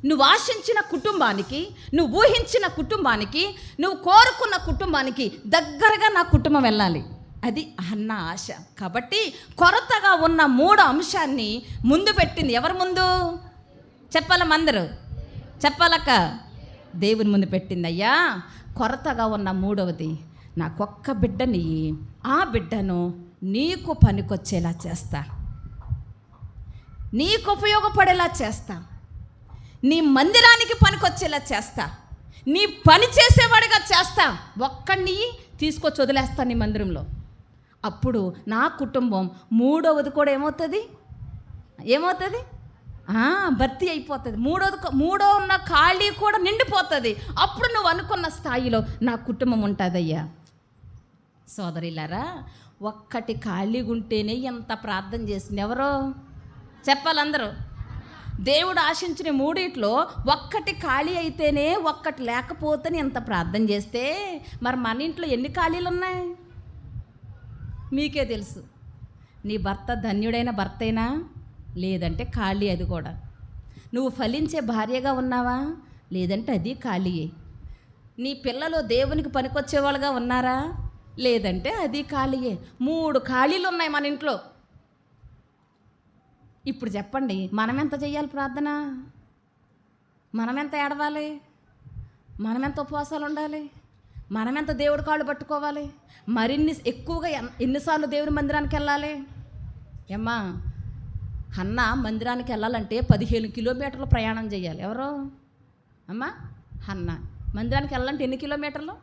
నువ్వు ఆశించిన కుటుంబానికి, నువ్వు ఊహించిన కుటుంబానికి, నువ్వు కోరుకున్న కుటుంబానికి దగ్గరగా నా కుటుంబం వెళ్ళాలి. అది అన్న ఆశ. కాబట్టి కొరతగా ఉన్న 3 అంశాన్ని ముందు పెట్టింది. ఎవరి ముందు చెప్పాలమ్మందరూ? చెప్పాలక్క? దేవుని ముందు పెట్టింది. అయ్యా కొరతగా ఉన్న 3వది, నాకొక్క బిడ్డని, ఆ బిడ్డను నీకు పనికొచ్చేలా చేస్తా, నీకు ఉపయోగపడేలా చేస్తా, నీ మందిరానికి పనికొచ్చేలా చేస్తా, నీ పని చేసేవాడిగా చేస్తా. ఒక్కడిని తీసుకొచ్చి వదిలేస్తా నీ మందిరంలో. అప్పుడు నా కుటుంబం 3వది కూడా ఏమవుతుంది? భర్తీ అయిపోతుంది. మూడో ఉన్న ఖాళీ కూడా నిండిపోతుంది. అప్పుడు నువ్వు అనుకున్న స్థాయిలో నా కుటుంబం ఉంటుందయ్యా. సోదరిలారా, ఒక్కటి ఖాళీగా ఉంటేనే ఎంత ప్రార్థన చేసింది. ఎవరో చెప్పాలందరూ? దేవుడు ఆశించిన 3 ఒక్కటి ఖాళీ అయితేనే, ఒక్కటి లేకపోతేనే ఎంత ప్రార్థన చేస్తే, మరి మన ఇంట్లో ఎన్ని ఖాళీలు ఉన్నాయి మీకే తెలుసు. నీ భర్త ధన్యుడైన భర్తేనా? లేదంటే ఖాళీ. అది కూడా నువ్వు ఫలించే భార్యగా ఉన్నావా? లేదంటే అది ఖాళీయే. నీ పిల్లలు దేవునికి పనికొచ్చేవాళ్ళుగా ఉన్నారా? లేదంటే అది ఖాళీయే. 3 ఖాళీలు ఉన్నాయి మన ఇంట్లో. ఇప్పుడు చెప్పండి, మనం ఎంత చెయ్యాలి ప్రార్థన? మనం ఎంత ఏడవాలి? మనం ఎంత ఉపవాసాలు ఉండాలి? మనం ఎంత దేవుడి కాళ్ళు పట్టుకోవాలి? మరిన్ని ఎక్కువగా ఎన్నిసార్లు దేవుని మందిరానికి వెళ్ళాలి? ఏమ్మా హన్నా మందిరానికి వెళ్ళాలంటే 15 కిలోమీటర్లు ప్రయాణం చేయాలి. ఎవరో అమ్మా హన్నా మందిరానికి వెళ్ళాలంటే ఎన్ని కిలోమీటర్లు?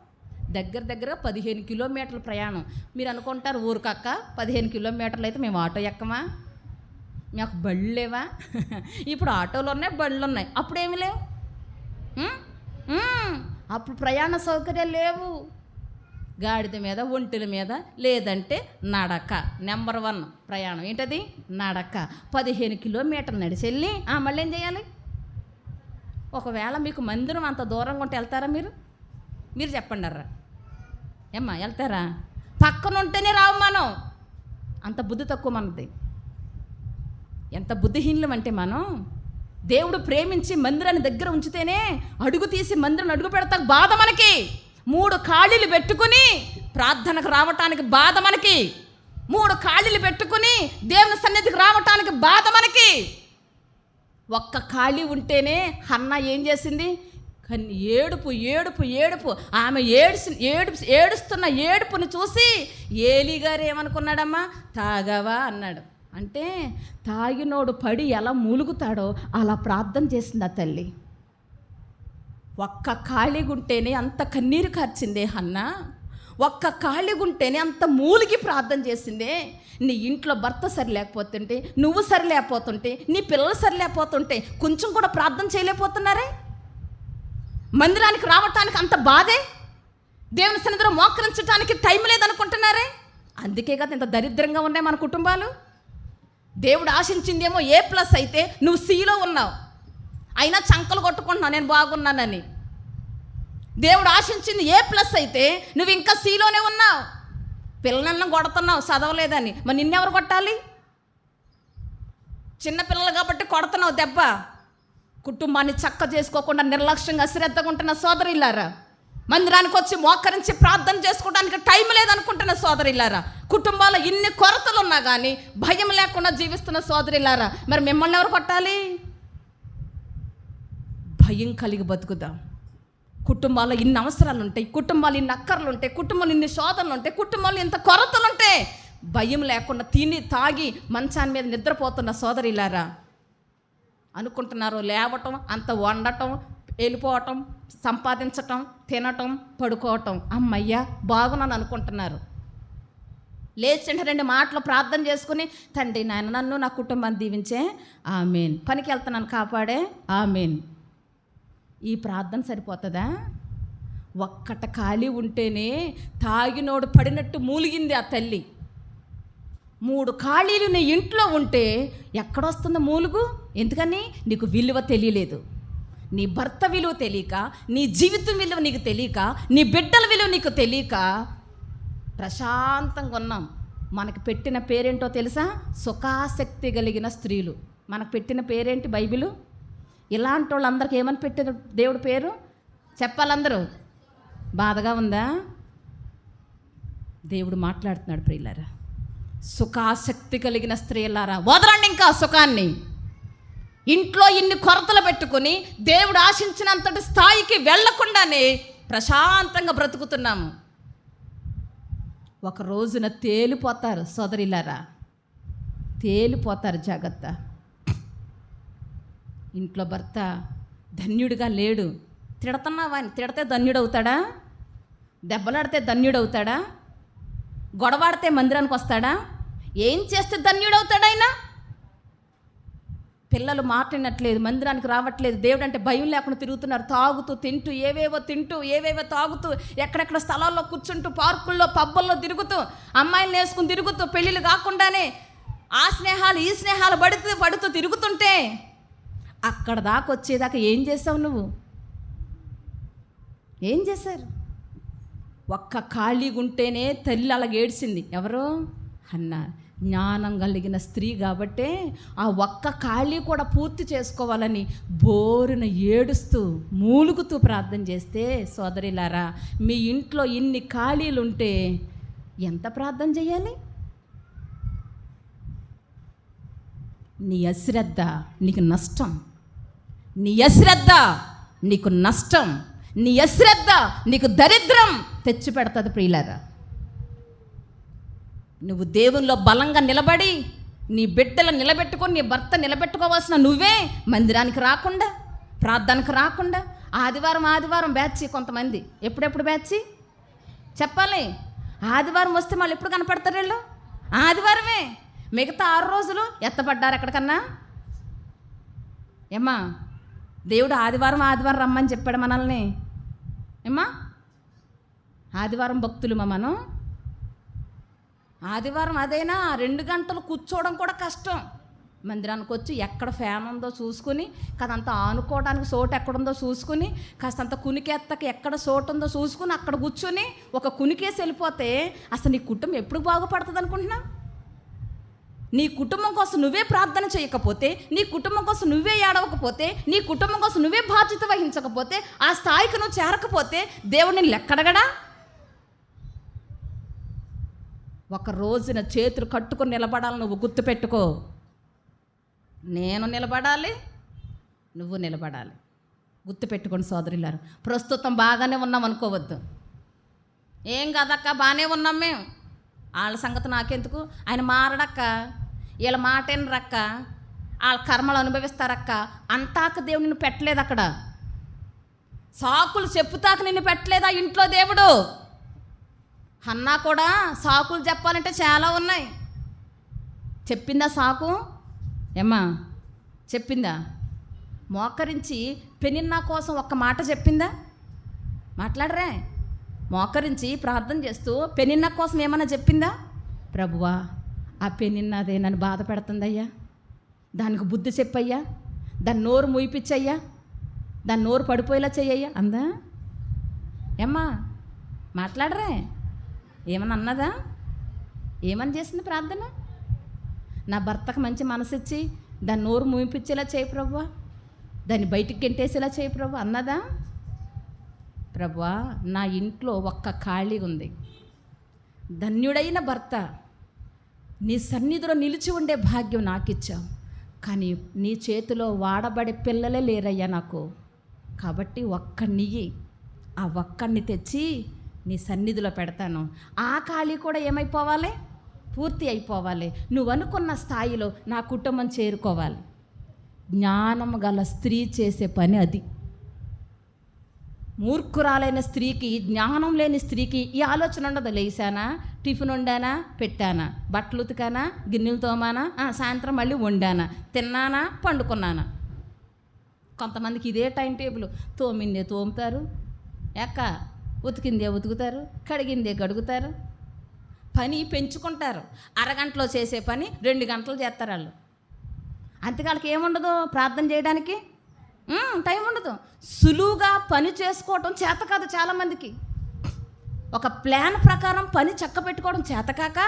దగ్గర 15 కిలోమీటర్ల ప్రయాణం. మీరు అనుకుంటారు ఊరికక్క 15 కిలోమీటర్లు అయితే మేము ఆటో ఎక్కమా, మాకు బళ్ళు లేవా? ఇప్పుడు ఆటోలు ఉన్నాయి, బళ్ళు ఉన్నాయి. అప్పుడేమి లేవు. అప్పుడు ప్రయాణ సౌకర్యాలు లేవు. గాడిద మీద, ఒంటెల మీద, లేదంటే నడక. నెంబర్ 1 ప్రయాణం ఏంటది? నడక. 15 కిలోమీటర్లు నడిచెళ్ళి మళ్ళీ ఏం చేయాలి? ఒకవేళ మీకు మందిరం అంత దూరంగా ఉంటే వెళ్తారా మీరు చెప్పండి అర్రా ఏమ్మా, వెళ్తారా? పక్కన ఉంటేనే రావు మనం. అంత బుద్ధి తక్కువ మనది. ఎంత బుద్ధిహీనులం అంటే మనం దేవుడు ప్రేమించి మందిరాన్ని దగ్గర ఉంచితేనే అడుగు తీసి మందిరం అడుగు పెడతా బాధ మనకి. 3 ఖాళీలు పెట్టుకుని ప్రార్థనకు రావటానికి బాధ మనకి. 3 ఖాళీలు పెట్టుకుని దేవుని సన్నిధికి రావటానికి బాధ మనకి. ఒక్క ఖాళీ ఉంటేనే హన్నా ఏం చేసింది? ఏడుపు. ఆమె ఏడుస్తున్న ఏడుపుని చూసి ఏలీ గారు ఏమనుకున్నాడమ్మా? తాగావా అన్నాడు. అంటే తాగినోడు పడి ఎలా మూలుగుతాడో అలా ప్రార్థన చేసింది ఆ తల్లి. ఒక్క ఖాళీగుంటేనే అంత కన్నీరు కార్చిందే హన్నా. ఒక్క ఖాళీగుంటేనే అంత మూలిగి ప్రార్థన చేసిందే. నీ ఇంట్లో భర్త సరిలేకపోతుంటే, నువ్వు సరిలేకపోతుంటే, నీ పిల్లలు సరిలేకపోతుంటే కొంచెం కూడా ప్రార్థన చేయలేకపోతున్నారే? మందిరానికి రావటానికి అంత బాధే? దేవుని సన్నిధిలో మోకరించడానికి టైం లేదనుకుంటున్నారే? అందుకే కదా ఇంత దరిద్రంగా ఉన్నాయి మన కుటుంబాలు. దేవుడు ఆశించిందేమో A+ అయితే నువ్వు Cలో ఉన్నావు, అయినా చంకలు కొట్టుకుంటున్నావు నేను బాగున్నానని. దేవుడు ఆశించింది A+ అయితే నువ్వు ఇంకా Cలోనే ఉన్నావు, పిల్లలన్నా కొడుతున్నావు చదవలేదని. మరి నిన్నెవరు కొట్టాలి? చిన్నపిల్లలు కాబట్టి కొడుతున్నావు దెబ్బ. కుటుంబాన్ని చక్క చేసుకోకుండా నిర్లక్ష్యంగా అశ్రద్ధగా ఉంటున్న సోదరులారా, మందిరానికి వచ్చి మోకరించి ప్రార్థన చేసుకోవడానికి టైం లేదనుకుంటున్న సోదరులారా, కుటుంబాల్లో ఇన్ని కొరతలు ఉన్నా కానీ భయం లేకుండా జీవిస్తున్న సోదరులారా, మరి మిమ్మల్ని ఎవరు కొట్టాలి? భయం కలిగి బతుకుదాం. కుటుంబాల్లో ఇన్ని అవసరాలు ఉంటాయి, కుటుంబాలు ఇన్ని అక్కర్లు ఉంటాయి, కుటుంబంలో ఇన్ని శోధనలు ఉంటాయి, కుటుంబంలో ఇంత కొరతలు ఉంటాయి. భయం లేకుండా తిని తాగి మంచాన్ని మీద నిద్రపోతున్న సోదరులారా, అనుకుంటున్నారు లేవటం, అంత వండటం, వెళ్ళిపోవటం, సంపాదించటం, తినటం, పడుకోవటం, అమ్మయ్యా బాగున్నాను అనుకుంటున్నారు. లేచింటే 2 మాటలు ప్రార్థన చేసుకుని, తండ్రి నాయన నన్ను నా కుటుంబాన్ని దీవించే, ఆమేన్. పనికి వెళ్తున్నాను కాపాడే, ఆమేన్. ఈ ప్రార్థన సరిపోతుందా? ఒక్కట ఖాళీ ఉంటేనే తాగినోడు పడినట్టు మూలిగింది ఆ తల్లి. 3 ఖాళీలు నీ ఇంట్లో ఉంటే ఎక్కడొస్తుందో మూలుగు? ఎందుకని? నీకు విలువ తెలియలేదు. నీ భర్త విలువ తెలియక, నీ జీవితం విలువ నీకు తెలియక, నీ బిడ్డల విలువ నీకు తెలియక ప్రశాంతంగా ఉన్నాం. మనకు పెట్టిన పేరేంటో తెలుసా? సుఖాసక్తి కలిగిన స్త్రీలు. మనకు పెట్టిన పేరేంటి బైబిలు? ఇలాంటి వాళ్ళందరికీ ఏమని పెట్టిన దేవుడు పేరు చెప్పాలందరూ? బాధగా ఉందా? దేవుడు మాట్లాడుతున్నాడు ప్రియులారా. సుఖాసక్తి కలిగిన స్త్రీలారా, వదలండి ఇంకా సుఖాన్ని. ఇంట్లో ఇన్ని కొరతలు పెట్టుకుని దేవుడు ఆశించినంతటి స్థాయికి వెళ్లకుండానే ప్రశాంతంగా బ్రతుకుతున్నాము. ఒక రోజున తేలిపోతారు సోదరిలారా, తేలిపోతారు. జాగ్రత్త. ఇంట్లో భర్త ధన్యుడిగా లేడు. తిడుతున్నావా అని తిడితే ధన్యుడవుతాడా? దెబ్బలాడితే ధన్యుడవుతాడా? గొడవాడితే మందిరానికి వస్తాడా? ఏం చేస్తే ధన్యుడవుతాడైనా? పిల్లలు మాట్లాడినట్లేదు, మందిరానికి రావట్లేదు, దేవుడు అంటే భయం లేకుండా తిరుగుతున్నారు, తాగుతూ తింటూ ఏవేవో తాగుతూ, ఎక్కడెక్కడ స్థలాల్లో కూర్చుంటూ, పార్కుల్లో పబ్బల్లో తిరుగుతూ, అమ్మాయిలు వేసుకుని తిరుగుతూ, పెళ్ళిళ్ళు కాకుండానే ఆ స్నేహాలు ఈ స్నేహాలు పడుతూ తిరుగుతుంటే అక్కడ దాకా వచ్చేదాకా ఏం చేసావు నువ్వు? ఏం చేశారు? ఒక్క ఖాళీగా ఉంటేనే తల్లి అలాగ ఏడ్చింది. ఎవరు? హన్నా. జ్ఞానం కలిగిన స్త్రీ కాబట్టే ఆ ఒక్క ఖాళీ కూడా పూర్తి చేసుకోవాలని బోరున ఏడుస్తూ మూలుగుతూ ప్రార్థన చేస్తే, సోదరిలారా, మీ ఇంట్లో ఇన్ని ఖాళీలు ఉంటే ఎంత ప్రార్థన చేయాలి? నీ అశ్రద్ధ నీకు నష్టం, నీ అశ్రద్ధ నీకు నష్టం, నీ అశ్రద్ధ నీకు దరిద్రం తెచ్చి పెడతాది ప్రియులారా. నువ్వు దేవునిలో బలంగా నిలబడి నీ బిడ్డలను నిలబెట్టుకొని నీ భర్త నిలబెట్టుకోవాల్సిన నువ్వే మందిరానికి రాకుండా, ప్రార్థనకు రాకుండా, ఆదివారం బ్యాచ్ కొంతమంది. ఎప్పుడెప్పుడు బ్యాచ్ చెప్పాలి. ఆదివారం వస్తే మళ్ళీ ఎప్పుడు కనపడతారు వీళ్ళు? ఆదివారమే. మిగతా 6 రోజులు ఎత్తపడ్డారు ఎక్కడికన్నా? ఏమ్మా, దేవుడు ఆదివారం రమ్మని చెప్పాడు మనల్ని. ఏమ్మా, ఆదివారం భక్తులు మనం. ఆదివారం అదైనా 2 గంటలు కూర్చోవడం కూడా కష్టం. మందిరానికి వచ్చి ఎక్కడ ఫ్యాన్ ఉందో చూసుకుని, కాదంతా ఆనుకోవడానికి చోటు ఎక్కడుందో చూసుకుని, కాస్తంత కునికెత్తకి ఎక్కడ చోటు ఉందో చూసుకుని అక్కడ కూర్చొని ఒక కునికేసి వెళ్ళిపోతే అసలు నీ కుటుంబం ఎప్పుడు బాగుపడుతుంది అనుకుంటున్నా? నీ కుటుంబం కోసం నువ్వే ప్రార్థన చేయకపోతే, నీ కుటుంబం కోసం నువ్వే ఏడవకపోతే, నీ కుటుంబం కోసం నువ్వే బాధ్యత వహించకపోతే, ఆ స్థాయికి నువ్వు చేరకపోతే దేవుడిని లెక్కడగడా? ఒక రోజున చేతులు కట్టుకొని నిలబడాలి. నువ్వు గుర్తుపెట్టుకో, నేను నిలబడాలి, నువ్వు నిలబడాలి. గుర్తుపెట్టుకోండి సోదరులారు. ప్రస్తుతం బాగానే ఉన్నాం అనుకోవద్దు. ఏం కాదక్క, బాగానే ఉన్నాం మేము, వాళ్ళ సంగతి నాకెందుకు, ఆయన మారడక్క, వీళ్ళ మాట ఏనరక్క, వాళ్ళ కర్మలు అనుభవిస్తారక్క అంటాక దేవుడు నిన్ను పెట్టలేదు. అక్కడ సాకులు చెప్పుతాక నిన్ను పెట్టలేదా ఇంట్లో దేవుడు? హన్నా కూడా సాకులు చెప్పాలంటే చాలా ఉన్నాయి. చెప్పిందా సాకు? ఏమ్మా చెప్పిందా? మోకరించి పెనిన్నా కోసం ఒక్క మాట చెప్పిందా? మాట్లాడరే. మోకరించి ప్రార్థన చేస్తూ పెనిన్నా కోసం ఏమన్నా చెప్పిందా? ప్రభువా, ఆ పెనిన్నదే నన్ను బాధ పెడుతుందయ్యా, దానికి బుద్ధి చెప్పయ్యా, దాన్ని నోరు మూయిపిచ్చయ్యా, దాన్ని నోరు పడిపోయేలా చెయ్యయ్యా అందా? ఏమ్మా మాట్లాడరే. ఏమన్నా అన్నదా? ఏమని చేసింది ప్రార్థన? నా భర్తకు మంచి మనసు ఇచ్చి దాన్ని నోరు మూయింపించేలా చేయి ప్రభువా, దాన్ని బయటికి గెంటేసేలా చేయి ప్రభు అన్నదా? ప్రభువా, నా ఇంట్లో ఒక్క ఖాళీ ఉంది, ధన్యుడైన భర్త, నీ సన్నిధిలో నిలిచి ఉండే భాగ్యం నాకు ఇచ్చావు, కానీ నీ చేతిలో వాడబడే పిల్లలే లేరయ్యా నాకు. కాబట్టి ఒక్కడిని, ఆ ఒక్కడిని తెచ్చి నీ సన్నిధిలో పెడతాను. ఆ ఖాళీ కూడా ఏమైపోవాలి? పూర్తి అయిపోవాలి. నువ్వు అనుకున్న స్థాయిలో నా కుటుంబం చేరుకోవాలి. జ్ఞానం గల స్త్రీ చేసే పని అది. మూర్ఖురాలైన స్త్రీకి, జ్ఞానం లేని స్త్రీకి ఈ ఆలోచన ఉండదు. లేచానా, టిఫిన్ వండానా, పెట్టానా, బట్టలు ఉతికానా, గిన్నెలు తోమానా, సాయంత్రం మళ్ళీ వండానా, తిన్నానా, పండుకున్నానా. కొంతమందికి ఇదే టైం టేబుల్. తోమిందే తోముతారు, ఉతికిందే ఉతుకుతారు, కడిగిందే కడుగుతారు. పని పెంచుకుంటారు. అరగంటలో చేసే పని 2 గంటలు చేస్తారు వాళ్ళు. అంతకాళ్ళకి ఏముండదు, ప్రార్థన చేయడానికి టైం ఉండదు. సులువుగా పని చేసుకోవటం చేత కాదు చాలామందికి. ఒక ప్లాన్ ప్రకారం పని చక్క పెట్టుకోవడం చేతకాక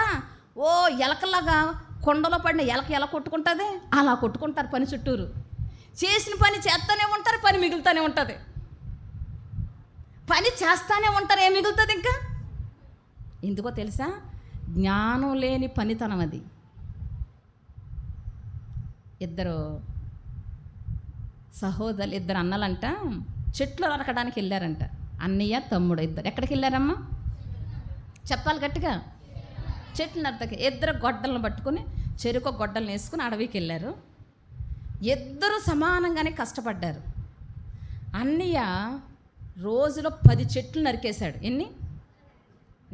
ఎలకలాగా కొండలో పడిన ఎలా కొట్టుకుంటుంది అలా కొట్టుకుంటారు పని చుట్టూరు. చేసిన పని చేస్తూనే ఉంటారు, పని మిగులుతూనే ఉంటుంది. పని చేస్తూనే ఉంటారు, ఏం మిగులుతుంది ఇంకా? ఎందుకో తెలుసా? జ్ఞానం లేని పనితనం అది. ఇద్దరు అన్నలంట చెట్లు నరకడానికి వెళ్ళారంట. అన్నయ్య తమ్ముడు ఇద్దరు. ఎక్కడికి వెళ్ళారమ్మా? చెప్పాలి గట్టిగా. చెట్లు నరకకి. ఇద్దరు గొడ్డలను పట్టుకొని, చెరుకు గొడ్డలను వేసుకుని అడవికి వెళ్ళారు. ఇద్దరు సమానంగానే కష్టపడ్డారు. అన్నయ్య రోజులో 10 చెట్లు నరికేశాడు. ఎన్ని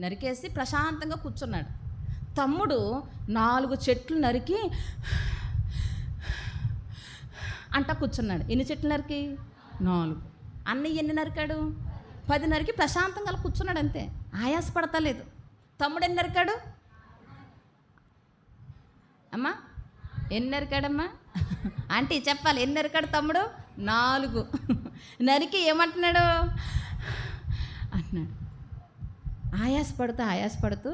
నరికేసి ప్రశాంతంగా కూర్చున్నాడు. తమ్ముడు 4 చెట్లు నరికి అంట కూర్చున్నాడు. ఎన్ని చెట్లు నరికి? 4. అన్నయ్య ఎన్ని నరికాడు? 10 నరికి ప్రశాంతంగా కూర్చున్నాడు అంతే, ఆయాసపడతలేదు. తమ్ముడు ఎన్ని నరికాడు అమ్మా? ఎన్ని నరికాడమ్మా? ఆంటీ చెప్పాలి, ఎన్ని నరికాడు తమ్ముడు? 4 నరికి ఏమంటున్నాడు అంటున్నాడు. ఆయాసపడుతూ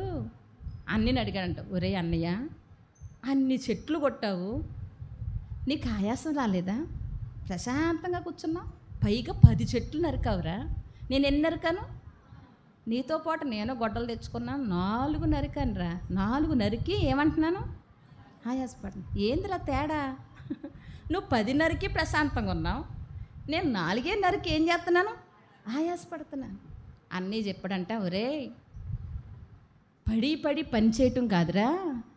అన్నీని అడిగాడంట, ఒరే అన్నయ్య, అన్ని చెట్లు కొట్టావు, నీకు ఆయాసం రాలేదా? ప్రశాంతంగా కూర్చున్నావు, పైగా 10 చెట్లు నరికావురా. నేను ఎన్ని నరికాను? నీతో పాటు నేను గొడ్డలు తెచ్చుకున్నాను, 4 నరికాను రా. 4 నరికి ఏమంటున్నాను? ఆయాసపడుతున్నాను. ఏందిరా తేడా? నువ్వు 10 నరికి ప్రశాంతంగా ఉన్నావు, నేను 4 నరికి ఏం చేస్తున్నాను? ఆయాసపడుతున్నాను. అన్నీ చెప్పాడంట, ఒరే పడి పని చేయటం కాదురా,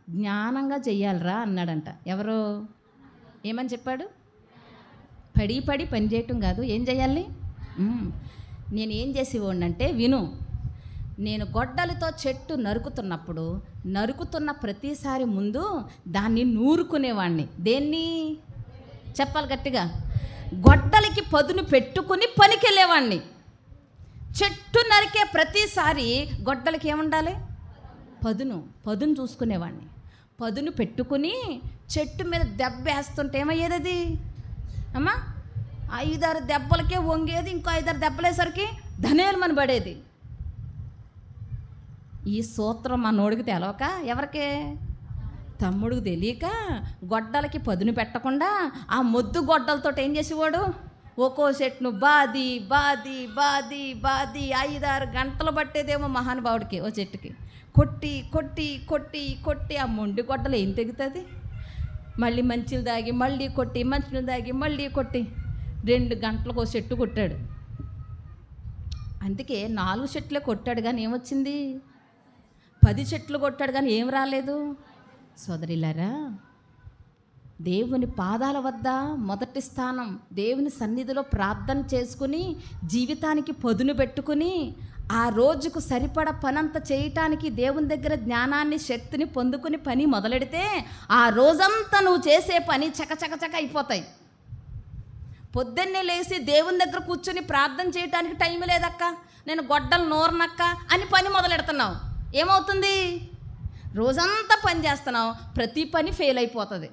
జ్ఞానంగా చెయ్యాలిరా అన్నాడంట. ఎవరు ఏమని చెప్పాడు? పడి పని చేయటం కాదు, ఏం చేయాలి? నేను ఏం చేసేవాడినంటే విను, నేను గొడ్డలితో చెట్టు నరుకుతున్న ప్రతిసారి ముందు దాన్ని నూరుకునేవాడిని. దేన్ని చెప్పాలి గట్టిగా? గొడ్డలికి పదును పెట్టుకుని పనికి వెళ్ళేవాడిని. చెట్టు నరికే ప్రతిసారి గొడ్డలికి ఏముండాలి? పదును చూసుకునేవాడిని. పదును పెట్టుకుని చెట్టు మీద దెబ్బ వేస్తుంటే ఏమయ్యేది? అది అమ్మా 5-6 దెబ్బలకే వంగేది. ఇంకో 5-6 దెబ్బలేసరికి ధనేలు పడేది. ఈ సూత్రం మనోడికి తెలవక, ఎవరికే? తమ్ముడికి తెలియక గొడ్డలకి పదును పెట్టకుండా ఆ మొద్దు గొడ్డలతో ఏం చేసేవాడు? ఒక్కో చెట్టును బాది 5-6 గంటలు పట్టేదేమో మహానుభావుడికి ఓ చెట్టుకి. కొట్టి ఆ మొండి గొడ్డలు ఏం తెగుతుంది? మళ్ళీ మంచిలు దాగి మళ్ళీ కొట్టి, మంచిలు దాగి మళ్ళీ కొట్టి 2 గంటలకు ఓ చెట్టు కొట్టాడు. అందుకే 4 చెట్లే కొట్టాడు కానీ ఏమొచ్చింది? 10 చెట్లు కొట్టాడు కానీ ఏం రాలేదు. సోదరిలారా, దేవుని పాదాల వద్ద మొదటి స్థానం, దేవుని సన్నిధిలో ప్రార్థన చేసుకుని జీవితానికి పదును పెట్టుకుని ఆ రోజుకు సరిపడ పనంతా చేయటానికి దేవుని దగ్గర జ్ఞానాన్ని, శక్తిని పొందుకుని పని మొదలెడితే ఆ రోజంతా నువ్వు చేసే పని చకచక అయిపోతాయి. పొద్దున్నే లేచి దేవుని దగ్గర కూర్చొని ప్రార్థన చేయటానికి టైం లేదక్క, నేను గొడ్డలు నోరనక్క అని పని మొదలెడుతున్నావు. ఏమవుతుంది? రోజంతా పని చేస్తున్నావు, ప్రతి పని ఫెయిల్ అయిపోతుంది.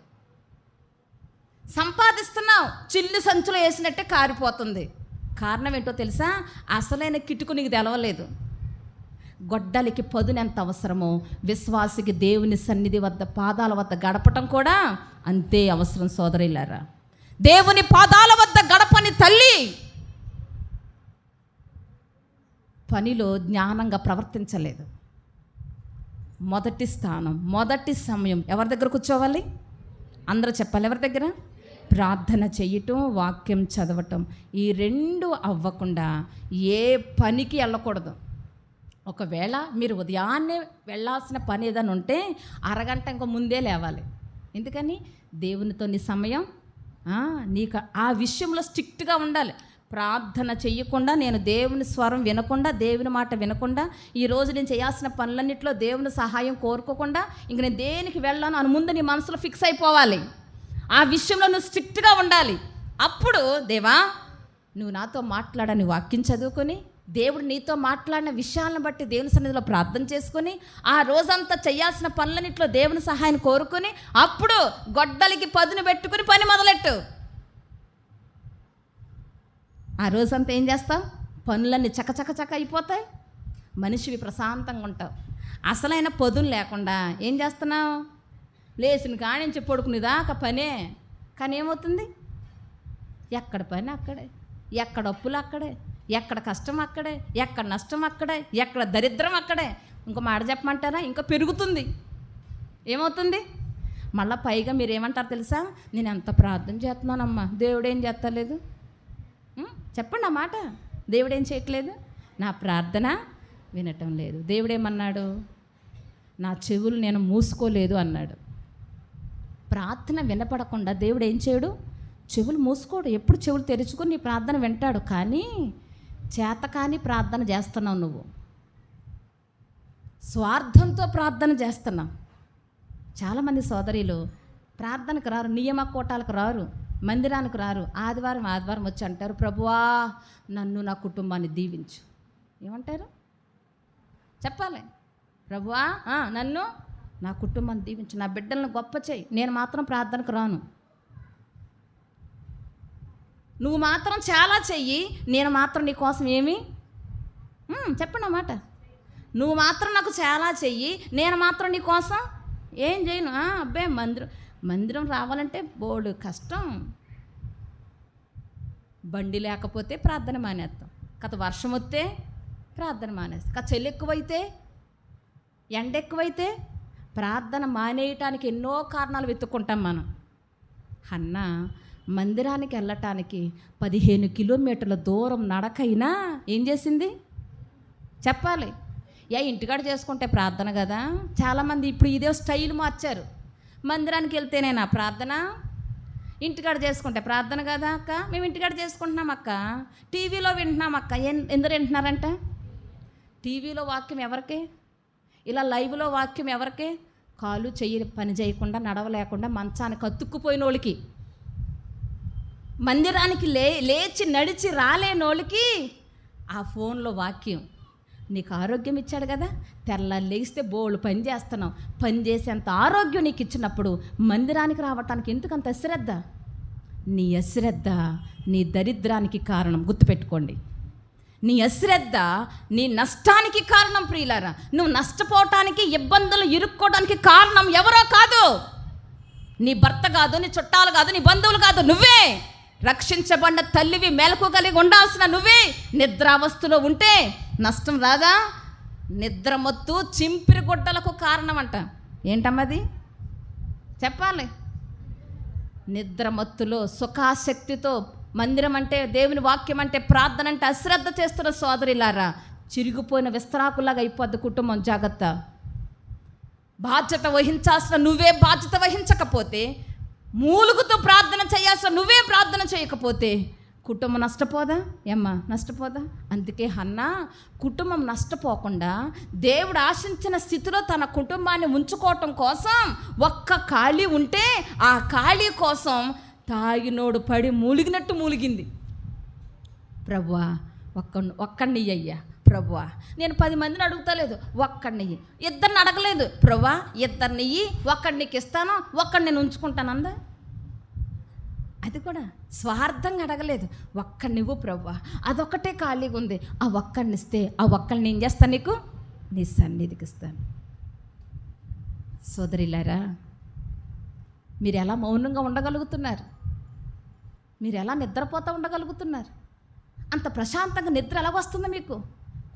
సంపాదిస్తున్నావు, చిల్లు సంచులో వేసినట్టే కారిపోతుంది. కారణం ఏంటో తెలుసా? అసలైన కిటుకు నీకు తెలవలేదు. గొడ్డలికి పదును ఎంత అవసరమో విశ్వాసికి దేవుని సన్నిధి వద్ద పాదాల వద్ద గడపటం కూడా అంతే అవసరం. సోదరులారా, దేవుని పాదాల వద్ద గడపని తల్లి పనిలో జ్ఞానంగా ప్రవర్తించలేదు. మొదటి స్థానం, మొదటి సమయం ఎవరి దగ్గర కూర్చోవాలి? అందరూ చెప్పాలి. ఎవరి దగ్గర? ప్రార్థన చేయటం, వాక్యం చదవటం. ఈ 2 అవ్వకుండా ఏ పనికి వెళ్ళకూడదు. ఒకవేళ మీరు ఉదయాన్నే వెళ్ళాల్సిన పని ఏదైనా ఉంటే అరగంట ఇంకో ముందే లేవాలి. ఎందుకని? దేవునితో నీ సమయం నీకు ఆ విషయంలో స్ట్రిక్ట్గా ఉండాలి. ప్రార్థన చెయ్యకుండా, నేను దేవుని స్వరం వినకుండా, దేవుని మాట వినకుండా, ఈరోజు నేను చేయాల్సిన పనులన్నింటిలో దేవుని సహాయం కోరుకోకుండా ఇంక నేను దేనికి వెళ్ళాను అని ముందు నీ మనసులో ఫిక్స్ అయిపోవాలి. ఆ విషయంలో నువ్వు స్ట్రిక్ట్గా ఉండాలి. అప్పుడు దేవా నువ్వు నాతో మాట్లాడని వాక్యం చదువుకొని, దేవుడు నీతో మాట్లాడిన విషయాలను బట్టి దేవుని సన్నిధిలో ప్రార్థన చేసుకొని, ఆ రోజంతా చేయాల్సిన పనులన్నింటిలో దేవుని సహాయం కోరుకొని, అప్పుడు గొడ్డలికి పదును పెట్టుకుని పని మొదలెట్టు. ఆ రోజంతా ఏం చేస్తావు? పనులన్నీ చకచక అయిపోతాయి. మనిషివి ప్రశాంతంగా ఉంటావు. అసలైన పదును లేకుండా ఏం చేస్తున్నావు? లేచిన కానించి పడుకునేదాకా పనే. కానీ ఏమవుతుంది? ఎక్కడ పని అక్కడే, ఎక్కడ అప్పులు అక్కడే, ఎక్కడ కష్టం అక్కడే, ఎక్కడ నష్టం అక్కడే, ఎక్కడ దరిద్రం అక్కడే. ఇంకో మాట చెప్పమంటారా? ఇంకా పెరుగుతుంది. ఏమవుతుంది? మళ్ళీ పైగా మీరు ఏమంటారు తెలుసా? నేను ఎంత ప్రార్థన చేస్తున్నానమ్మా, దేవుడేం చేస్తలేదు. చెప్పండి ఆ మాట. దేవుడేం చేయట్లేదు? నా ప్రార్థన వినటం లేదు. దేవుడేమన్నాడు? నా చెవులు నేను మూసుకోలేదు అన్నాడు. ప్రార్థన వినపడకుండా దేవుడు ఏం చేయడు? చెవులు మూసుకోడు. ఎప్పుడు చెవులు తెరుచుకొని నీ ప్రార్థన వింటాడు. కానీ చేతకాని ప్రార్థన చేస్తున్నావు నువ్వు. స్వార్థంతో ప్రార్థన చేస్తున్నావు. చాలామంది సోదరీలు ప్రార్థనకు రారు, నియమ కోటాలకు రారు, మందిరానికి రారు. ఆదివారం వచ్చి అంటారు, ప్రభువా నన్ను నా కుటుంబాన్ని దీవించు. ఏమంటారు? చెప్పాలి. ప్రభువా నన్ను నా కుటుంబాన్ని దీవించు, నా బిడ్డలను గొప్ప చేయి. నేను మాత్రం ప్రార్థనకు రాను. నువ్వు మాత్రం చాలా చెయ్యి, నేను మాత్రం నీ కోసం ఏమి చెప్పండి అన్నమాట. నువ్వు మాత్రం నాకు చాలా చెయ్యి, నేను మాత్రం నీ కోసం ఏం చేయను. అబ్బే మందిరం రావాలంటే బోడు కష్టం. బండి లేకపోతే ప్రార్థన మానేస్తాం. కథ వర్షం వస్తే ప్రార్థన మానేస్తాం. కథ చెల్లి ఎక్కువైతే, ఎండ ఎక్కువైతే ప్రార్థన మానేయటానికి ఎన్నో కారణాలు వెతుక్కుంటాం మనం. హన్న మందిరానికి వెళ్ళటానికి 15 కిలోమీటర్ల దూరం నడకైనా ఏం చేసింది? చెప్పాలి. ఇంటికాడ చేసుకుంటే ప్రార్థన కదా. చాలామంది ఇప్పుడు ఇదే స్టైల్ మార్చారు. మందిరానికి వెళ్తేనే నా ప్రార్థన, ఇంటికాడ చేసుకుంటే ప్రార్థన కదా అక్క, మేము ఇంటికాడ చేసుకుంటున్నాం అక్క, టీవీలో వింటున్నాం అక్క. ఎందుకు వింటున్నారంట? టీవీలో వాక్యం ఎవరికే? ఇలా లైవ్లో వాక్యం ఎవరికే? కాలు చెయ్యి పని చేయకుండా, నడవలేకుండా మంచానికి అతుక్కుపోయిన వాళ్ళకి, మందిరానికి లేచి నడిచి రాలేనోళ్ళకి ఆ ఫోన్లో వాక్యం. నీకు ఆరోగ్యం ఇచ్చాడు కదా, తెల్లారి లేస్తే బోళ్ళు పని చేస్తున్నావు, పని చేసేంత ఆరోగ్యం నీకు ఇచ్చినప్పుడు మందిరానికి రావటానికి ఎందుకు అంత అశ్రద్ధ? నీ అశ్రద్ధ నీ దరిద్రానికి కారణం. గుర్తుపెట్టుకోండి, నీ అశ్రద్ధ నీ నష్టానికి కారణం. ప్రియులారా, నువ్వు నష్టపోవటానికి, ఇబ్బందులు ఇరుక్కోవడానికి కారణం ఎవరో కాదు. నీ భర్త కాదు, నీ చుట్టాలు కాదు, నీ బంధువులు కాదు, నువ్వే. రక్షించబడిన తల్లివి, మెలకు కలిగి ఉండాల్సిన నువ్వే నిద్రావస్థలో ఉంటే నష్టం రాదా? నిద్రమత్తు చింపిరి గుడ్డలకు కారణం అంట. ఏంటమ్మది చెప్పాలి? నిద్రమత్తులో సుఖాశక్తితో మందిరం అంటే, దేవుని వాక్యం అంటే, ప్రార్థన అంటే అశ్రద్ధ చేస్తున్న సోదరులారా, చిరిగిపోయిన విస్తరాకులాగా అయిపోద్ది కుటుంబం. జాగ్రత్త. బాధ్యత వహించాల్సిన నువ్వే బాధ్యత వహించకపోతే, మూలుగుతూ ప్రార్థన చేయాల్సిన నువ్వే ప్రార్థన చేయకపోతే కుటుంబం నష్టపోదా? నష్టపోదా? అందుకే హన్నా కుటుంబం నష్టపోకుండా దేవుడు ఆశించిన స్థితిలో తన కుటుంబాన్ని ఉంచుకోవటం కోసం ఒక్క ఖాళీ ఉంటే ఆ ఖాళీ కోసం తాగినోడు పడి మూలిగినట్టు మూలిగింది. ప్రభువా ఒక్కడిని అయ్యా, ప్రభువా నేను 10 మందిని అడుగుతలేదు, ఒక్కడిని. ఇద్దరిని అడగలేదు, ప్రభువా ఇద్దరిని ఒక్కడికి ఇస్తాను, ఒక్కడిని నేను ఉంచుకుంటాను అందా. అది కూడా స్వార్థంగా అడగలేదు, ఒక్కడిని ఇవ్వు ప్రభువా, అదొక్కటే ఖాళీగా ఉంది, ఆ ఒక్కడిని ఇస్తే ఆ ఒక్కడిని ఏం చేస్తాను? నీకు నీ సన్నిధికి ఇస్తాను. సోదరిలారా, మీరు ఎలా మౌనంగా ఉండగలుగుతున్నారు? మీరు ఎలా నిద్రపోతూ ఉండగలుగుతున్నారు? అంత ప్రశాంతంగా నిద్ర ఎలా వస్తుందో మీకు?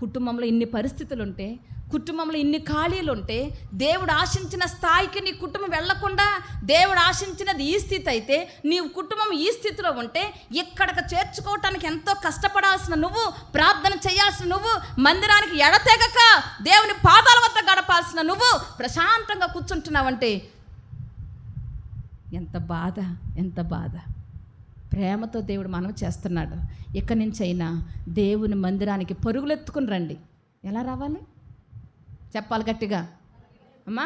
కుటుంబంలో ఇన్ని పరిస్థితులు ఉంటే, కుటుంబంలో ఇన్ని ఖాళీలు ఉంటే, దేవుడు ఆశించిన స్థాయికి నీ కుటుంబం వెళ్లకుండా, దేవుడు ఆశించినది ఈ స్థితి అయితే, నీ కుటుంబం ఈ స్థితిలో ఉంటే, ఇక్కడికి చేర్చుకోవటానికి ఎంతో కష్టపడాల్సిన నువ్వు, ప్రార్థన చేయాల్సిన నువ్వు, మందిరానికి ఎడతెగక దేవుని పాదాల వద్ద గడపాల్సిన నువ్వు ప్రశాంతంగా కూర్చుంటున్నావంటే ఎంత బాధ, ఎంత బాధ. ప్రేమతో దేవుడు మనం చేస్తున్నాడు. ఇక్కడి నుంచి అయినా దేవుని మందిరానికి పరుగులెత్తుకుని రండి. ఎలా రావాలి చెప్పాలి గట్టిగా అమ్మా.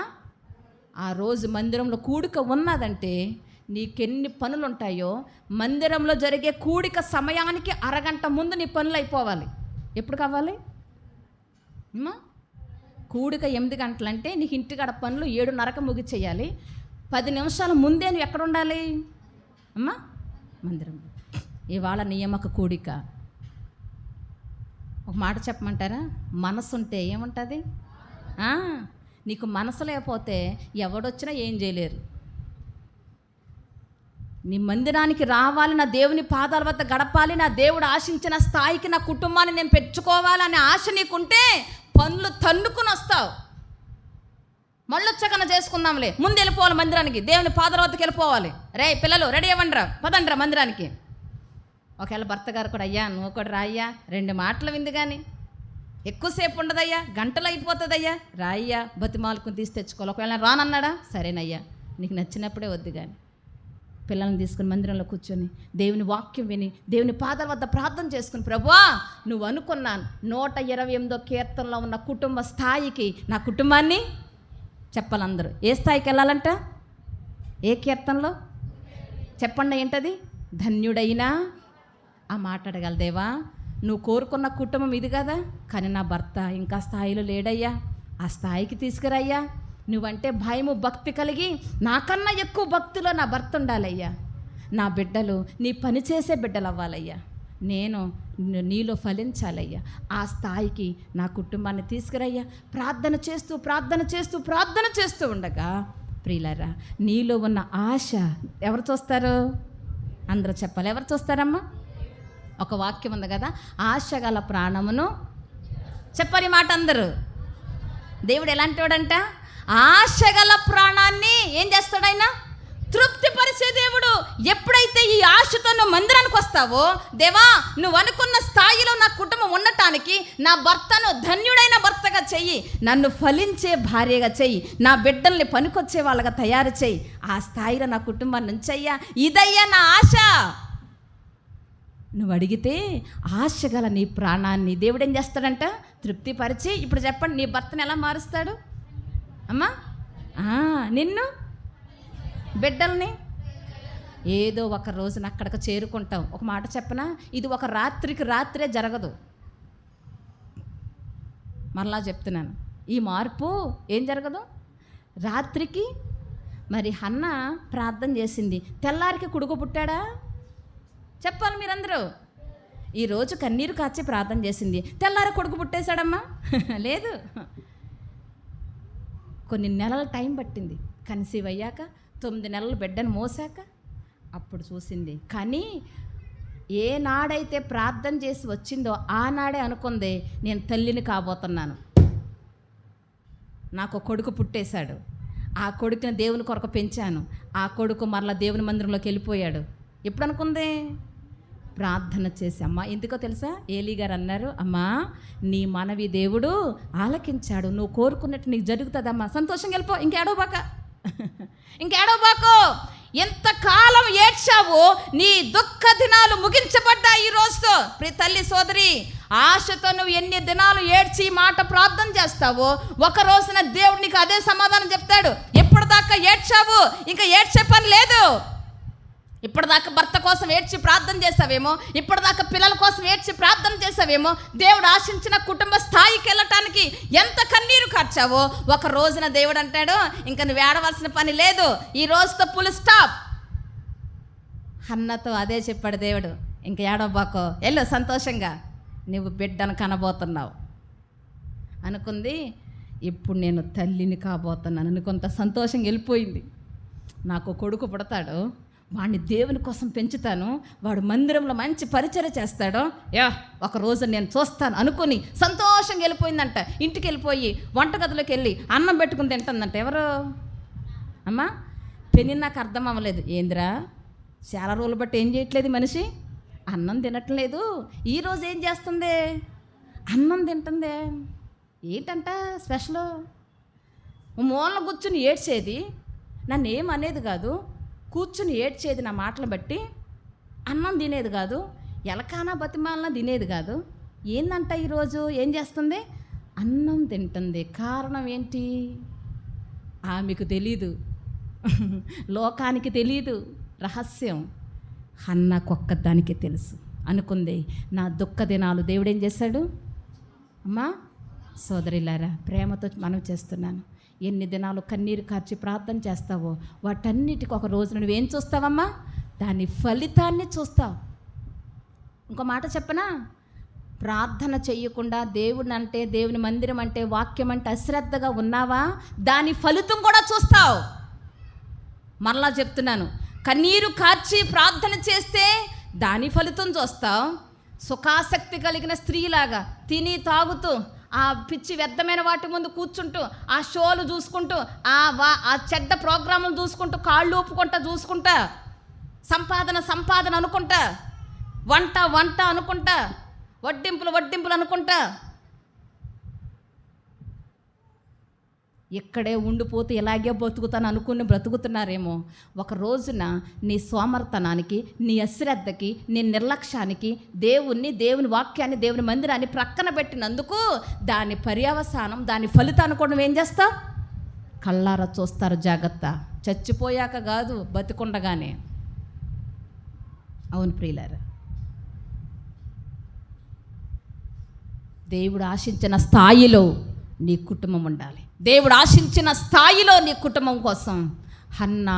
ఆ రోజు మందిరంలో కూడిక ఉన్నదంటే నీకెన్ని పనులు ఉంటాయో, మందిరంలో జరిగే కూడిక సమయానికి అరగంట ముందు నీ పనులు అయిపోవాలి. ఎప్పుడు కావాలి అమ్మా? కూడిక 8 గంటలంటే నీకు ఇంటికాడ పనులు 7:30కి ముగిచేయాలి. 10 నిమిషాల ముందే నువ్వు ఎక్కడ ఉండాలి అమ్మా? మందిరంలో. ఇవాళ నియామక కూడిక. ఒక మాట చెప్పమంటారా? మనసు ఉంటే ఏముంటుంది? నీకు మనసు లేకపోతే ఎవడొచ్చినా ఏం చేయలేరు. నీ మందిరానికి రావాలి, నా దేవుని పాదాల వద్ద గడపాలి, నా దేవుడు ఆశించిన స్థాయికి నా కుటుంబాన్ని నేను పెంచుకోవాలనే ఆశ నీకుంటే పనులు తన్నుకుని వస్తావు. మళ్ళొచ్చాకన్నా చేసుకుందాంలే, ముందు వెళ్ళిపోవాలి మందిరానికి, దేవుని పాదాల వద్దకు వెళ్ళిపోవాలి. రే పిల్లలు రెడీ అవ్వండిరా, పదండిరా మందిరానికి. ఒకవేళ భర్త గారు కూడా, అయ్యా నువ్వు కూడా రాయ్యా, 2 మాటలు వింది కానీ ఎక్కువసేపు ఉండదయ్యా, గంటలు అయిపోతుందయ్యా, రాయ్యా, బతిమాలకు తీసి తెచ్చుకోవాలి. ఒకవేళ రానన్నాడా, సరేనయ్యా నీకు నచ్చినప్పుడే వద్దు. కానీ పిల్లల్ని తీసుకుని మందిరంలో కూర్చొని దేవుని వాక్యం విని దేవుని పాదాల వద్ద ప్రార్థన చేసుకుని, ప్రభువా నువ్వు అనుకున్నాను 128వ కీర్తనలో ఉన్న కుటుంబ స్థాయికి నా కుటుంబాన్ని చెప్పాలి. అందరూ ఏ స్థాయికి వెళ్ళాలంట? ఏ కీర్తనలో చెప్పండి, ఏంటది? ధన్యుడైనా ఆ మాట్లాడగల దేవా, నువ్వు కోరుకున్న కుటుంబం ఇది కదా, కానీ నా భర్త ఇంకా స్థాయిలో లేడయ్యా, ఆ స్థాయికి తీసుకురయ్యా. నువ్వంటే భయము భక్తి కలిగి నాకన్నా ఎక్కువ భక్తిలో నా భర్త ఉండాలయ్యా. నా బిడ్డలు నీ పని చేసే బిడ్డలు అవ్వాలయ్యా. నేను నీలో ఫలించాలయ్యా. ఆ స్థాయికి నా కుటుంబాన్ని తీసుకురయ్యా. ప్రార్థన చేస్తూ ప్రార్థన చేస్తూ ప్రార్థన చేస్తూ ఉండగా ప్రియులారా, నీలో ఉన్న ఆశ ఎవరు చూస్తారు? అందరూ చెప్పాలి, ఎవరు చూస్తారమ్మా? ఒక వాక్యం ఉంది కదా, ఆశ గల ప్రాణమును చెప్పాలి మాట అందరూ. దేవుడు ఎలాంటి వాడంట? ఆశ గల ప్రాణాన్ని ఏం చేస్తాడు ఆయన? తృప్తిపరిచే దేవుడు. ఎప్పుడైతే ఈ ఆశతో నువ్వు మందిరానికి వస్తావో, దేవా నువ్వు అనుకున్న స్థాయిలో నా కుటుంబం ఉండటానికి నా భర్తను ధన్యుడైన భర్తగా చెయ్యి, నన్ను ఫలించే భార్యగా చెయ్యి, నా బిడ్డల్ని పనికొచ్చే వాళ్ళగా తయారు చెయ్యి, ఆ స్థాయిలో నా కుటుంబాన్ని ఉంచయ్యా, ఇదయ్యా నా ఆశ. నువ్వు అడిగితే ఆశ గల నీ ప్రాణాన్ని దేవుడు ఏం చేస్తాడంట? తృప్తిపరిచి. ఇప్పుడు చెప్పండి, నీ భర్తను ఎలా మారుస్తాడు అమ్మా? నిన్ను బిడ్డల్ని ఏదో ఒక రోజున అక్కడికి చేరుకుంటాం. ఒక మాట చెప్పనా, ఇది ఒక రాత్రికి రాత్రే జరగదు. మరలా చెప్తున్నాను, ఈ మార్పు ఏం జరగదు రాత్రికి. మరి హన్న ప్రార్థన చేసింది, తెల్లారికి కొడుకు పుట్టాడా? చెప్పాలి మీరందరూ. ఈరోజు కన్నీరు కాచి ప్రార్థన చేసింది, తెల్లారి కొడుకు పుట్టేశాడమ్మా? లేదు, కొన్ని నెలల టైం పట్టింది. కన్సీవ్ అయ్యాక 9 నెలలు బిడ్డను మోసాక అప్పుడు చూసింది. కానీ ఏనాడైతే ప్రార్థన చేసి వచ్చిందో ఆనాడే అనుకుంది, నేను తల్లిని కాబోతున్నాను, నాకు కొడుకు పుట్టేశాడు, ఆ కొడుకుని దేవుని కొరకు పెంచాను, ఆ కొడుకు మరలా దేవుని మందిరంలోకి వెళ్ళిపోయాడు. ఎప్పుడు అనుకుంది? ప్రార్థన చేసి. అమ్మా ఎందుకో తెలుసా, ఏలీ గారు అన్నారు, అమ్మా నీ మనవి దేవుడు ఆలకించాడు, నువ్వు కోరుకున్నట్టు నీకు జరుగుతుందమ్మా, సంతోషంగా వెళ్ళిపో, ఇంకేడవబాకో. ఎంతకాలం ఏడ్చావో నీ దుఃఖ దినాలు ముగించబడ్డాయి ఈ రోజుతో. ప్రియ తల్లి సోదరి, ఆశతో నువ్వు ఎన్ని దినాలు ఏడ్చి మాట ప్రార్థన చేస్తావో, ఒక రోజున దేవుడు నీకు అదే సమాధానం చెప్తాడు. ఎప్పటిదాకా ఏడ్చావు, ఇంకా ఏడ్చే పని లేదు. ఇప్పటిదాకా భర్త కోసం ఏడ్చి ప్రార్థన చేసావేమో, ఇప్పటిదాకా పిల్లల కోసం ఏడ్చి ప్రార్థన చేసావేమో, దేవుడు ఆశించిన కుటుంబ స్థాయికి వెళ్ళటానికి ఎంత కన్నీరు కార్చావో, ఒక రోజున దేవుడు అంటాడు, ఇంకా నువ్వు ఏడవలసిన పని లేదు, ఈ రోజుతో ఫుల్ స్టాప్. హన్నతో అదే చెప్పాడు దేవుడు, ఇంక ఏడవబాకో, వెళ్ళు సంతోషంగా, నువ్వు బిడ్డను కనబోతున్నావు. అనుకుంది, ఇప్పుడు నేను తల్లిని కాబోతున్నాను అనుకుంత సంతోషంగా వెళ్ళిపోయింది. నాకు కొడుకు పుడతాడు, వాడిని దేవుని కోసం పెంచుతాను, వాడు మందిరంలో మంచి పరిచర్య చేస్తాడు, ఒక రోజు నేను చూస్తాను అనుకుని సంతోషంగా వెళ్ళిపోయిందంట. ఇంటికి వెళ్ళిపోయి వంటగదిలోకి వెళ్ళి అన్నం పెట్టుకుని తింటుందంట. ఎవరు అమ్మా? పెని నాకు అర్థం అవ్వలేదు. ఏందిరా చాలా రోజులు బట్టి ఏం చేయట్లేదు మనిషి, అన్నం తినట్లేదు, ఈరోజు ఏం చేస్తుంది? అన్నం తింటుంది. ఏంటంట స్పెషల్? మూలన కూర్చుని ఏడ్చేది, నన్ను ఏమనేది కాదు, కూర్చుని ఏడ్చేది నా మాటలు బట్టి, అన్నం తినేది కాదు, ఎలకానా బతిమాలన తినేది కాదు. ఏందంట ఈరోజు ఏం చేస్తుంది? అన్నం తింటుంది. కారణం ఏంటి? ఆమెకు తెలీదు, లోకానికి తెలీదు రహస్యం. హన్నకొక్కదానికి తెలుసు. అనుకుంది, నా దుఃఖ దినాలు దేవుడు ఏం చేశాడు? అమ్మా సోదరిలారా, ప్రేమతో మనం చేస్తున్నాను, ఎన్ని దినాలు కన్నీరు కార్చి ప్రార్థన చేస్తావో వాటన్నిటికి ఒక రోజు నువ్వేం చూస్తావమ్మా? దాని ఫలితాన్ని చూస్తావు. ఇంకో మాట చెప్పనా, ప్రార్థన చెయ్యకుండా దేవుని అంటే, దేవుని మందిరం అంటే, వాక్యం అంటే అశ్రద్ధగా ఉన్నావా, దాని ఫలితం కూడా చూస్తావు. మరలా చెప్తున్నాను, కన్నీరు కార్చి ప్రార్థన చేస్తే దాని ఫలితం చూస్తావు. సుఖాసక్తి కలిగిన స్త్రీలాగా తిని తాగుతూ ఆ పిచ్చి వ్యర్థమైన వాటి ముందు కూర్చుంటూ, ఆ షోలు చూసుకుంటూ, ఆ చెడ్డ ప్రోగ్రాములు చూసుకుంటూ, కాళ్ళు ఊపుకుంటా చూసుకుంటా, సంపాదన అనుకుంటా, వంట అనుకుంటా, వడ్డింపులు అనుకుంటా, ఇక్కడే ఉండిపోతే ఇలాగే బతుకుతాను అనుకుని బ్రతుకుతున్నారేమో. ఒక రోజున నీ సోమర్తనానికి, నీ అశ్రద్ధకి, నీ నిర్లక్ష్యానికి దేవుని వాక్యాన్ని, దేవుని మందిరాన్ని ప్రక్కన పెట్టినందుకు దాని పర్యవసానం, దాని ఫలితాన్ని కూడా నువ్వేం చేస్తావు? కళ్ళారా చూస్తారు. జాగ్రత్త, చచ్చిపోయాక కాదు, బతికుండగానే. అవును ప్రియులారా, దేవుడు ఆశించిన స్థాయిలో నీ కుటుంబం ఉండాలి. దేవుడు ఆశించిన స్థాయిలో నీ కుటుంబం కోసం హన్న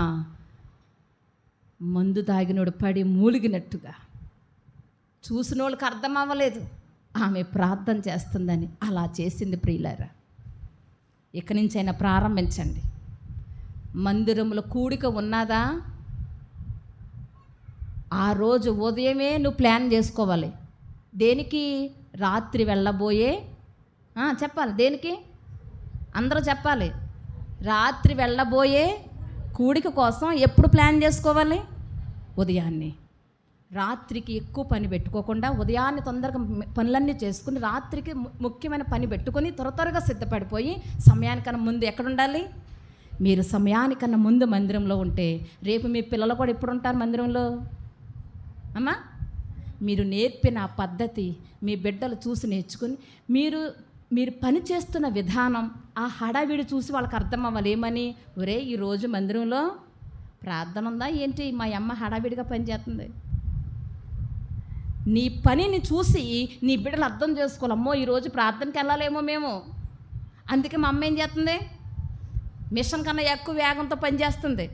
మందు తాగినోడు పడి మూలిగినట్టుగా, చూసిన వాళ్ళకి అర్థం అవ్వలేదు ఆమె ప్రార్థన చేస్తుందని. అలా చేసింది ప్రియులారా. ఇక నుంచైనా ప్రారంభించండి. మందిరంలో కూడిక ఉన్నదా? ఆ రోజు ఉదయమే నువ్వు ప్లాన్ చేసుకోవాలి. దేనికి? రాత్రి వెళ్ళబోయే చెప్పాలి. దేనికి? అందరూ చెప్పాలి. రాత్రి వెళ్ళబోయే కూడిక కోసం ఎప్పుడు ప్లాన్ చేసుకోవాలి? ఉదయాన్నే. రాత్రికి ఎక్కువ పని పెట్టుకోకుండా ఉదయాన్నే తొందరగా పనులన్నీ చేసుకుని రాత్రికి ముఖ్యమైన పని పెట్టుకొని త్వరగా సిద్ధపడిపోయి సమయానికన్నా ముందు ఎక్కడ ఉండాలి? మీరు సమయానికన్నా ముందు మందిరంలో ఉంటే రేపు మీ పిల్లలు కూడా ఎప్పుడు ఉంటారు మందిరంలో? అమ్మా, మీరు నేర్పిన ఆ పద్ధతి మీ బిడ్డలు చూసి నేర్చుకుని మీరు పని చేస్తున్న విధానం, ఆ హడావిడి చూసి వాళ్ళకి అర్థం అవ్వాలి. ఏమని? ఒరే, ఈరోజు మందిరంలో ప్రార్థన ఉందా ఏంటి? మా అమ్మ హడావిడిగా పని చేస్తుంది. నీ పనిని చూసి నీ బిడ్డలు అర్థం చేసుకోవాలి. అమ్మో, ఈరోజు ప్రార్థనకి వెళ్ళాలేమో మేము, అందుకే మా అమ్మ ఏం చేస్తుంది? మిషన్ కన్నా ఎక్కువ వేగంతో పనిచేస్తుంది.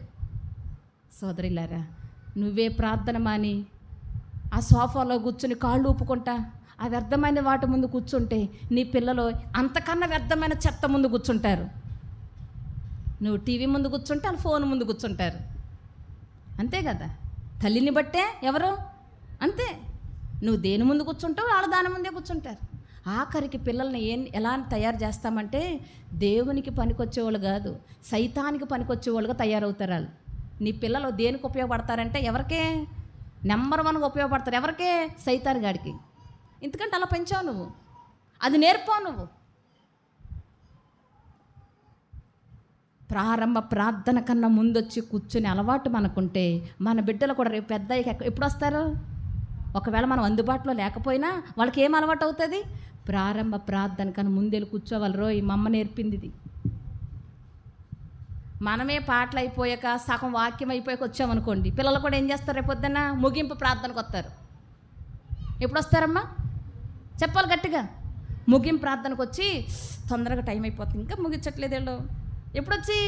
సోదరిలారా, నువ్వే ప్రార్థన మాని ఆ సోఫాలో కూర్చుని కాళ్ళు ఊపుకుంటా ఆ వ్యర్థమైన వాటి ముందు కూర్చుంటే నీ పిల్లలు అంతకన్నా వ్యర్థమైన చెత్త ముందు కూర్చుంటారు. నువ్వు టీవీ ముందు కూర్చుంటే వాళ్ళు ఫోన్ ముందు కూర్చుంటారు. అంతే కదా? తల్లిని బట్టే ఎవరు అంతే. నువ్వు దేని ముందు కూర్చుంటావు వాళ్ళు దాని ముందే కూర్చుంటారు. ఆఖరికి పిల్లల్ని ఎలా తయారు చేస్తామంటే దేవునికి పనికొచ్చేవాళ్ళు కాదు, సైతానికి పనికొచ్చేవాళ్ళుగా తయారవుతారు వాళ్ళు. నీ పిల్లలు దేనికి ఉపయోగపడతారంటే ఎవరికే? నెంబర్ 1గా ఉపయోగపడతారు. ఎవరికే? సైతాన్ గాడికి. ఎందుకంటే అలా పెంచావు నువ్వు, అది నేర్పావు నువ్వు. ప్రారంభ ప్రార్థన కన్నా ముందొచ్చి కూర్చుని అలవాటు మనకుంటే మన బిడ్డలు కూడా రేపు పెద్ద ఎప్పుడు వస్తారు? ఒకవేళ మనం అందుబాటులో లేకపోయినా వాళ్ళకి ఏం అలవాటు అవుతుంది? ప్రారంభ ప్రార్థన కన్నా ముందెళ్ళి కూర్చోవాలి. రోయ్, మా అమ్మ నేర్పింది ఇది. మనమే పాటలు అయిపోయాక సగం వాక్యం అయిపోయాక వచ్చామనుకోండి, పిల్లలు కూడా ఏం చేస్తారు? రేపు పొద్దున్న ముగింపు ప్రార్థనకు వస్తారు. ఎప్పుడు వస్తారమ్మా? చెప్పాలి గట్టిగా. ముగింపు ప్రార్థనకు వచ్చి తొందరగా టైం అయిపోతుంది, ఇంకా ముగించట్లేదు వీళ్ళు. ఎప్పుడొచ్చి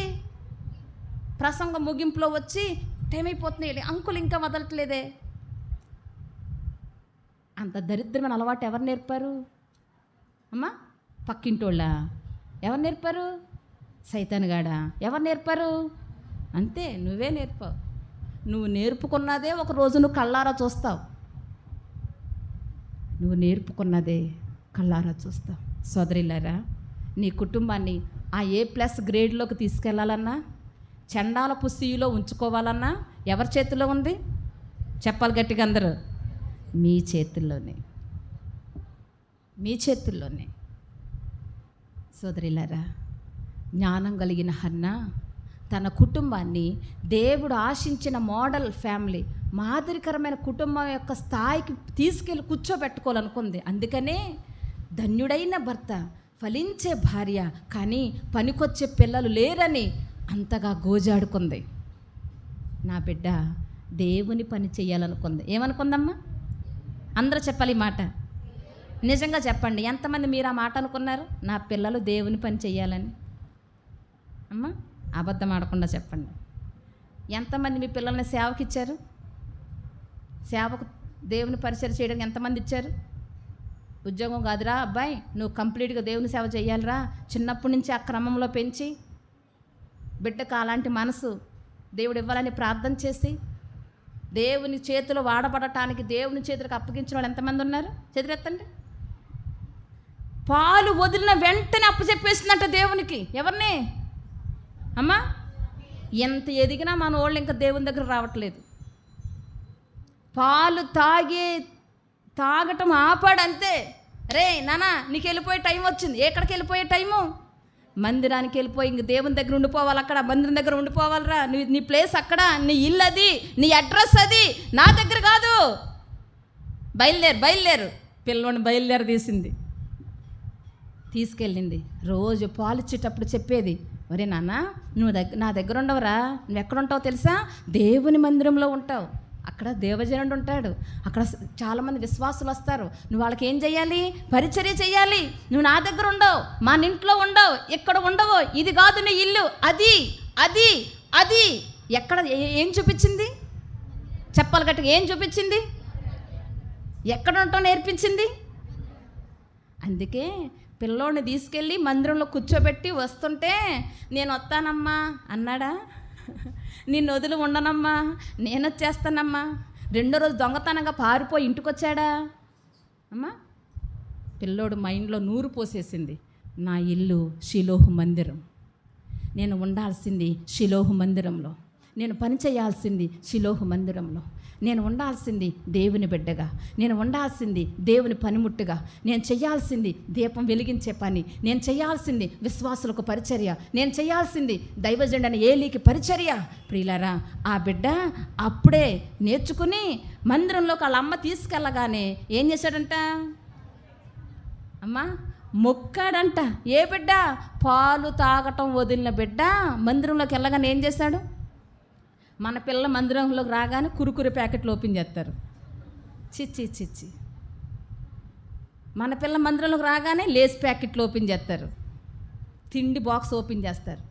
ప్రసంగం ముగింపులో వచ్చి టైం అయిపోతుంది, అంకులు ఇంకా వదలట్లేదే. అంత దరిద్రమైన అలవాటు ఎవరు నేర్పారు అమ్మా? పక్కింటోళ్ళ? ఎవరు నేర్పారు? సైతానుగాడా? ఎవరు నేర్పారు? అంతే, నువ్వే నేర్పావు. నువ్వు నేర్పుకున్నదే ఒక రోజు నువ్వు కళ్ళారా చూస్తావు. నువ్వు నేర్పుకున్నదే కళ్ళారా చూస్తావు. సోదరిలారా, నీ కుటుంబాన్ని ఆ A+ గ్రేడ్లోకి తీసుకెళ్లాలన్నా, చండాలపు సీలో ఉంచుకోవాలన్నా ఎవరి చేతిలో ఉంది? చెప్పాలి గట్టిగా అందరూ. మీ చేతుల్లోనే, మీ చేతుల్లోనే. సోదరిలారా, జ్ఞానం కలిగిన హన్నా తన కుటుంబాన్ని దేవుడు ఆశించిన మోడల్ ఫ్యామిలీ, మాదిరికరమైన కుటుంబం యొక్క స్థాయికి తీసుకెళ్ళి కూర్చోబెట్టుకోవాలనుకుంది. అందుకనే ధన్యుడైన భర్త, ఫలించే భార్య, కానీ పనికొచ్చే పిల్లలు లేరని అంతగా గోజాడుకుంది. నా బిడ్డ దేవుని పని చేయాలనుకుంది. ఏమనుకుందమ్మా? అందరూ చెప్పాలి ఈ మాట. నిజంగా చెప్పండి, ఎంతమంది మీరు ఆ మాట అనుకున్నారు? నా పిల్లలు దేవుని పని చేయాలని. అమ్మా, అబద్ధం ఆడకుండా చెప్పండి. ఎంతమంది మీ పిల్లల్ని సేవకి ఇచ్చారు? సేవకు, దేవుని పరిచయం చేయడానికి ఎంతమంది ఇచ్చారు? ఉద్యోగం కాదురా అబ్బాయి, నువ్వు కంప్లీట్గా దేవుని సేవ చేయాలిరా, చిన్నప్పటి నుంచి ఆ క్రమంలో పెంచి బిడ్డకు అలాంటి మనసు దేవుడు ఇవ్వాలని ప్రార్థన చేసి దేవుని చేతిలో వాడబడటానికి దేవుని చేతులకు అప్పగించిన వాళ్ళు ఎంతమంది ఉన్నారు? చేతులెత్తండి. పాలు వదిలిన వెంటనే అప్పచెప్పేసిందంట దేవునికి. ఎవరిని అమ్మా? ఎంత ఎదిగినా మన వాళ్ళు ఇంకా దేవుని దగ్గర రావట్లేదు. పాలు తాగటం ఆపాడంతే. రే నాన్న, నీకు వెళ్ళిపోయే టైం వచ్చింది. ఎక్కడికి వెళ్ళిపోయే టైము? మందిరానికి వెళ్ళిపోయి ఇంక దేవుని దగ్గర ఉండిపోవాలి. అక్కడ మందిరం దగ్గర ఉండిపోవాలిరా. నీ ప్లేస్ అక్కడ, నీ ఇల్లు అది, నీ అడ్రస్ అది, నా దగ్గర కాదు. బయలుదేరు. పిల్లోని బయలుదేరదీసింది, తీసుకెళ్ళింది. రోజు పాలిచ్చేటప్పుడు చెప్పేది, ఒరే నాన్న, నువ్వు నా దగ్గర ఉండవురా, నువ్వు ఎక్కడుంటావు తెలుసా? దేవుని మందిరంలో ఉంటావు. అక్కడ దేవజనుడు ఉంటాడు, అక్కడ చాలామంది విశ్వాసులు వస్తారు. నువ్వు వాళ్ళకి ఏం చేయాలి? పరిచర్య చేయాలి. నువ్వు నా దగ్గర ఉండవు, మా ఇంట్లో ఉండవు, ఎక్కడ ఉండవు. ఇది కాదు నీ ఇల్లు, అది అది అది ఎక్కడ? ఏం చూపించింది? చెప్పాలి గట్టిగా. ఏం చూపించింది? ఎక్కడ ఉంటావు నేర్పించింది. అందుకే పిల్లోడిని తీసుకెళ్ళి మందిరంలో కూర్చోబెట్టి వస్తుంటే, నేను వస్తానమ్మా అన్నాడా? నిన్ను వదిలి ఉండనమ్మా, నేను వచ్చేస్తానమ్మా. రెండో రోజు దొంగతనంగా పారిపోయి ఇంటికి వచ్చాడా అమ్మా? పిల్లోడు మైండ్లో నూరు పోసేసింది, నా ఇల్లు షిలోహు మందిరం. నేను ఉండాల్సింది షిలోహు మందిరంలో, నేను పని చేయాల్సింది షిలోహు మందిరంలో, నేను ఉండాల్సింది దేవుని బిడ్డగా, నేను ఉండాల్సింది దేవుని పనిముట్టుగా, నేను చేయాల్సింది దీపం వెలిగించే పని, నేను చేయాల్సింది విశ్వాసులకు పరిచర్య, నేను చేయాల్సింది దైవజనుడైన ఏలీకి పరిచర్య. ప్రియులారా, ఆ బిడ్డ అప్పుడే నేర్చుకుని మందిరంలోకి వాళ్ళ అమ్మ తీసుకెళ్ళగానే ఏం చేశాడంట? అమ్మా మొక్కాడంట. ఏ బిడ్డ? పాలు తాగటం వదిలిన బిడ్డ మందిరంలోకి వెళ్ళగానే ఏం చేశాడు? మన పిల్లల మందిరంలోకి రాగానే కురుకురు ప్యాకెట్లు ఓపెన్ చేస్తారు. చిచ్చి చిచ్చి. మన పిల్లల మందిరంలోకి రాగానే లేస్ ప్యాకెట్లు ఓపెన్ చేస్తారు, తిండి బాక్స్ ఓపెన్ చేస్తారు.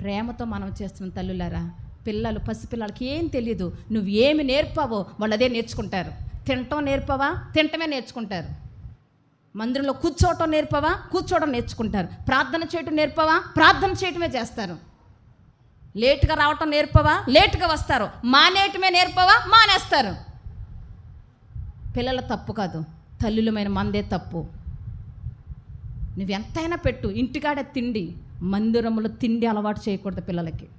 ప్రేమతో మనం చేస్తున్న తల్లులారా, పిల్లలు పసిపిల్లలకి ఏం తెలియదు. నువ్వు ఏమి నేర్పావో వాళ్ళు అదే నేర్చుకుంటారు. తినటం నేర్పవా, తినటమే నేర్చుకుంటారు. మందిరంలో కూర్చోవటం నేర్పవా, కూర్చోవడం నేర్చుకుంటారు. ప్రార్థన చేయటం నేర్పవా, ప్రార్థన చేయటమే చేస్తారు. లేటుగా రావటం నేర్పవా, లేటుగా వస్తారు. మానేయటమే నేర్పవా, మానేస్తారు. పిల్లల తప్పు కాదు, తల్లులమైన మందే తప్పు. నువ్వు ఎంతైనా పెట్టు, ఇంటికాడే తిండి, మందిరంలో తిండి అలవాటు చేయకూడదు పిల్లలకి.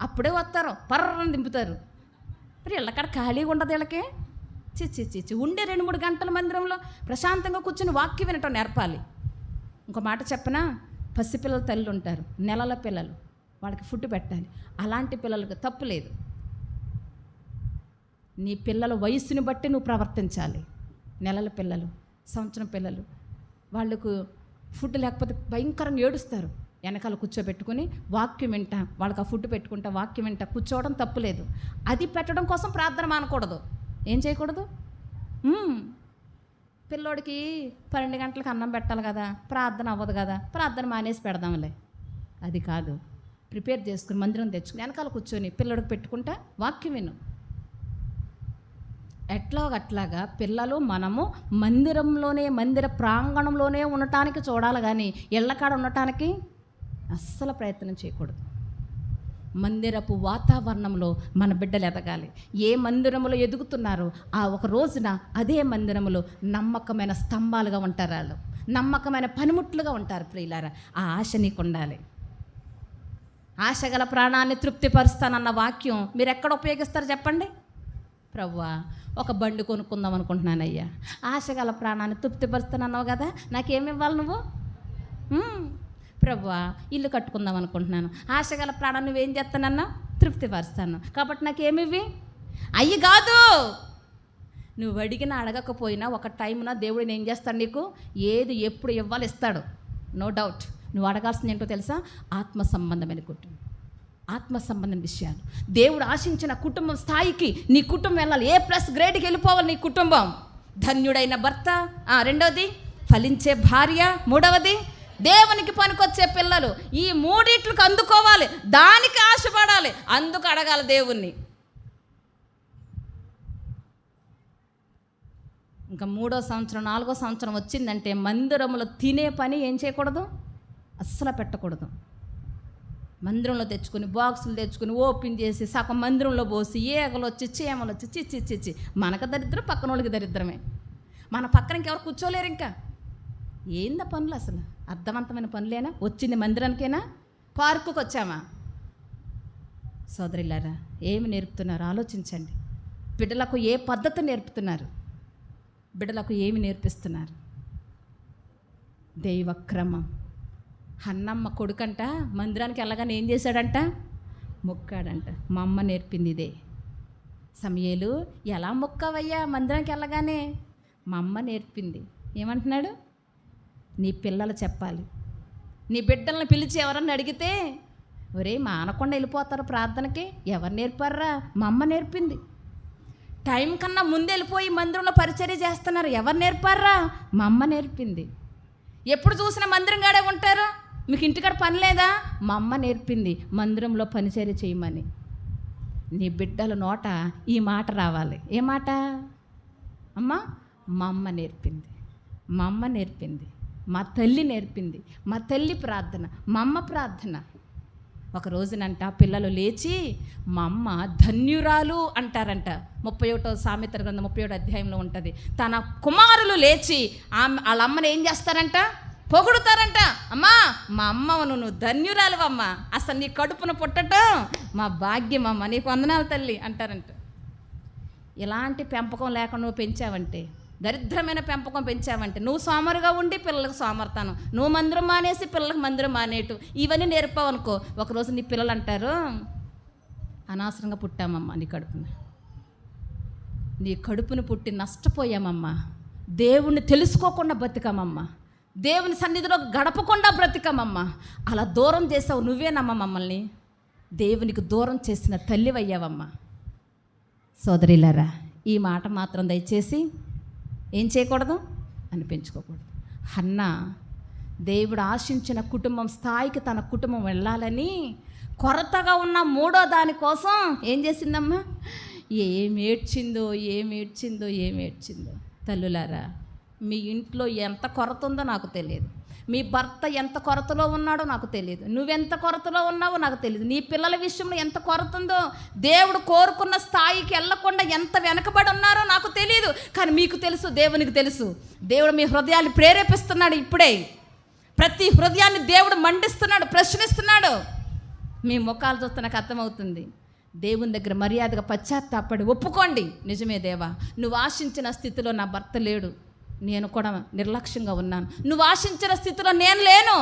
అప్పుడే వస్తారు, పర్రని దింపుతారు. మరి ఇళ్ళకాడ ఖాళీగా ఉండదు వీళ్ళకి. చిచ్చి ఉండే 2-3 గంటల మందిరంలో ప్రశాంతంగా కూర్చొని వాక్యం వినటం నేర్పాలి. ఇంకో మాట చెప్పనా, పసిపిల్లల తల్లి ఉంటారు, నెలల పిల్లలు, వాళ్ళకి ఫుడ్ పెట్టాలి. అలాంటి పిల్లలకు తప్పు లేదు. నీ పిల్లల వయసుని బట్టి నువ్వు ప్రవర్తించాలి. నెలల పిల్లలు, సంవత్సరం పిల్లలు, వాళ్ళకు ఫుడ్ లేకపోతే భయంకరంగా ఏడుస్తారు. వెనకాల కూర్చోబెట్టుకుని వాక్యం వింటా, వాళ్ళకి ఆ ఫుడ్ పెట్టుకుంటా, వాక్యం వింటా కూర్చోవడం తప్పులేదు. అది పెట్టడం కోసం ప్రార్థన మానకూడదు. ఏం చేయకూడదు? పిల్లోడికి 12 గంటలకు అన్నం పెట్టాలి కదా, ప్రార్థన అవ్వదు కదా, ప్రార్థన మానేసి పెడదాంలే. అది కాదు. ప్రిపేర్ చేసుకుని మందిరం తెచ్చుకుని వెనకాల కూర్చొని పిల్లోడికి పెట్టుకుంటా వాక్యం విను. అట్లాగా పిల్లలు మనము మందిరంలోనే, మందిర ప్రాంగణంలోనే ఉండటానికి చూడాలి కానీ ఇళ్ళకాడ ఉండటానికి అస్సలు ప్రయత్నం చేయకూడదు. మందిరపు వాతావరణంలో మన బిడ్డలు ఎదగాలి. ఏ మందిరంలో ఎదుగుతున్నారో ఆ ఒక రోజున అదే మందిరంలో నమ్మకమైన స్తంభాలుగా ఉంటారు, వాళ్ళు నమ్మకమైన పనిముట్లుగా ఉంటారు. ప్రియులారా, ఆ ఆశ నీకు ఉండాలి. ఆశగల ప్రాణాన్ని తృప్తిపరుస్తానన్న వాక్యం మీరు ఎక్కడ ఉపయోగిస్తారు చెప్పండి? ప్రభువా, ఒక బండి కొనుక్కుందాం అనుకుంటున్నానయ్యా, ఆశగల ప్రాణాన్ని తృప్తిపరుస్తానన్నావు కదా, నాకేమి ఇవ్వాలి నువ్వు? ప్రభువా, ఇల్లు కట్టుకుందాం అనుకుంటున్నాను, ఆశగల ప్రాణాన్ని నువ్వేం చేస్తానన్నా? తృప్తిపరుస్తాను, కాబట్టి నాకేమివి? అయ్యి కాదు. నువ్వు అడిగినా అడగకపోయినా ఒక టైంన దేవుడిని ఏం చేస్తాడు? నీకు ఏది ఎప్పుడు ఇవ్వాలి ఇస్తాడు, నో డౌట్. నువ్వు అడగాల్సింది ఏంటో తెలుసా? ఆత్మ సంబంధమైన కుటుంబం, ఆత్మ సంబంధం విషయాలు. దేవుడు ఆశించిన కుటుంబం స్థాయికి నీ కుటుంబం వెళ్ళాలి. A+ గ్రేడ్కి వెళ్ళిపోవాలి నీ కుటుంబం. ధన్యుడైన భర్త, రెండవది ఫలించే భార్య, మూడవది దేవునికి పనికొచ్చే పిల్లలు. ఈ మూడిట్లకు అందుకోవాలి, దానికి ఆశపడాలి, అందుకు అడగాలి దేవుణ్ణి. ఇంకా 3వ సంవత్సరం 4వ సంవత్సరం వచ్చిందంటే మందిరంలో తినే పని ఏం చేయకూడదు, అస్సలు పెట్టకూడదు. మందిరంలో తెచ్చుకొని బాక్సులు తెచ్చుకొని ఓపెన్ చేసి సగం మందిరంలో పోసి ఏగలు వచ్చి చీమలు వచ్చి చిచ్చి మనకు దరిద్రం, పక్కన వాళ్ళకి దరిద్రమే. మన పక్కన ఇంకెవరు కూర్చోలేరు. ఇంకా ఏందా పనులు? అసలు అర్థవంతమైన పనులేనా? వచ్చింది మందిరానికేనా, పార్కుకి వచ్చామా? సోదరులారా, ఏమి నేర్పుతున్నారు ఆలోచించండి. బిడ్డలకు ఏ పద్ధతి నేర్పుతున్నారు? బిడ్డలకు ఏమి నేర్పిస్తున్నారు? దైవక్రమం. హన్నమ్మ కొడుకంట మందిరానికి వెళ్ళగానే ఏం చేశాడంట? మొక్కాడంట. మా అమ్మ నేర్పింది ఇదే. సమయేలు, ఎలా మొక్కావయ్యా మందిరానికి వెళ్ళగానే? మా అమ్మ నేర్పింది. ఏమంటున్నాడు? నీ పిల్లలు చెప్పాలి. నీ బిడ్డలను పిలిచి ఎవరన్నా అడిగితే, ఒరే మానకుండా వెళ్ళిపోతారు ప్రార్థనకి, ఎవరు నేర్పారా? మా అమ్మ నేర్పింది. టైం కన్నా ముందు వెళ్ళిపోయి మందిరంలో పరిచర్య చేస్తున్నారు, ఎవరు నేర్పారా? మా అమ్మ నేర్పింది. ఎప్పుడు చూసినా మందిరం కాడే ఉంటారు, మీకు ఇంటికాడ పని లేదా? మా అమ్మ నేర్పింది మందిరంలో పరిచర్య చేయమని. నీ బిడ్డల నోట ఈ మాట రావాలి. ఏ మాట? అమ్మ, మా అమ్మ నేర్పింది, మా అమ్మ నేర్పింది, మా తల్లి నేర్పింది, మా తల్లి ప్రార్థన, మా అమ్మ ప్రార్థన. ఒక రోజునంట పిల్లలు లేచి మా అమ్మ ధన్యురాలు అంటారంట. 31వ సామెతల గ్రంథం 37వ అధ్యాయంలో ఉంటుంది. తన కుమారులు లేచి వాళ్ళ అమ్మని ఏం చేస్తారంట? పొగుడుతారంట. అమ్మా మా అమ్మను నువ్వు ధన్యురాలువమ్మ, అసలు నీ కడుపున పుట్టడం మా భాగ్యం అమ్మ, నీకు వందనాలు తల్లి అంటారంట. ఇలాంటి పెంపకం లేక నువ్వు పెంచావంటే, దరిద్రమైన పెంపకం పెంచావంటే, నువ్వు సోమరుగా ఉండి పిల్లలకు సోమర్తాను, నువ్వు మందిరం మానేసి పిల్లలకు మందిరం మానేటు, ఇవన్నీ నేర్పావనుకో, ఒకరోజు నీ పిల్లలు అంటారు అనవసరంగా పుట్టామమ్మా, నీ కడుపును పుట్టి నష్టపోయామమ్మా, దేవుణ్ణి తెలుసుకోకుండా బతికామమ్మా, దేవుని సన్నిధిలో గడపకుండా బ్రతికామమ్మా, అలా దూరం చేసావు నువ్వేనమ్మా మమ్మల్ని, దేవునికి దూరం చేసిన తల్లివయ్యావమ్మా. సోదరిలారా, ఈ మాట మాత్రం దయచేసి ఏం చేయకూడదు, అనిపించుకోకూడదు. హన్నా దేవుడు ఆశించిన కుటుంబం స్థాయికి తన కుటుంబం వెళ్ళాలని కొరతగా ఉన్న మూడో దానికోసం ఏం చేసిందమ్మా, ఏమేడ్చిందో. తల్లులారా, మీ ఇంట్లో ఎంత కొరత ఉందో నాకు తెలియదు, మీ భర్త ఎంత కొరతలో ఉన్నాడో నాకు తెలియదు, నువ్వెంత కొరతలో ఉన్నావో నాకు తెలియదు, నీ పిల్లల విషయంలో ఎంత కొరత ఉందో, దేవుడు కోరుకున్న స్థాయికి వెళ్ళకుండా ఎంత వెనకబడి ఉన్నారో నాకు తెలియదు. కానీ మీకు తెలుసు, దేవునికి తెలుసు. దేవుడు మీ హృదయాన్ని ప్రేరేపిస్తున్నాడు. ఇప్పుడే ప్రతి హృదయాన్ని దేవుడు మండిస్తున్నాడు, ప్రశ్నిస్తున్నాడు. మీ ముఖాలు చూస్తే నాకు అర్థమవుతుంది. దేవుని దగ్గర మర్యాదగా పశ్చాత్తాపడి ఒప్పుకోండి, నిజమే దేవా, నువ్వు ఆశించిన స్థితిలో నా భర్త లేడు, నేను కూడా నిర్లక్ష్యంగా ఉన్నాను, నువ్వు ఆశించిన స్థితిలో నేను లేను,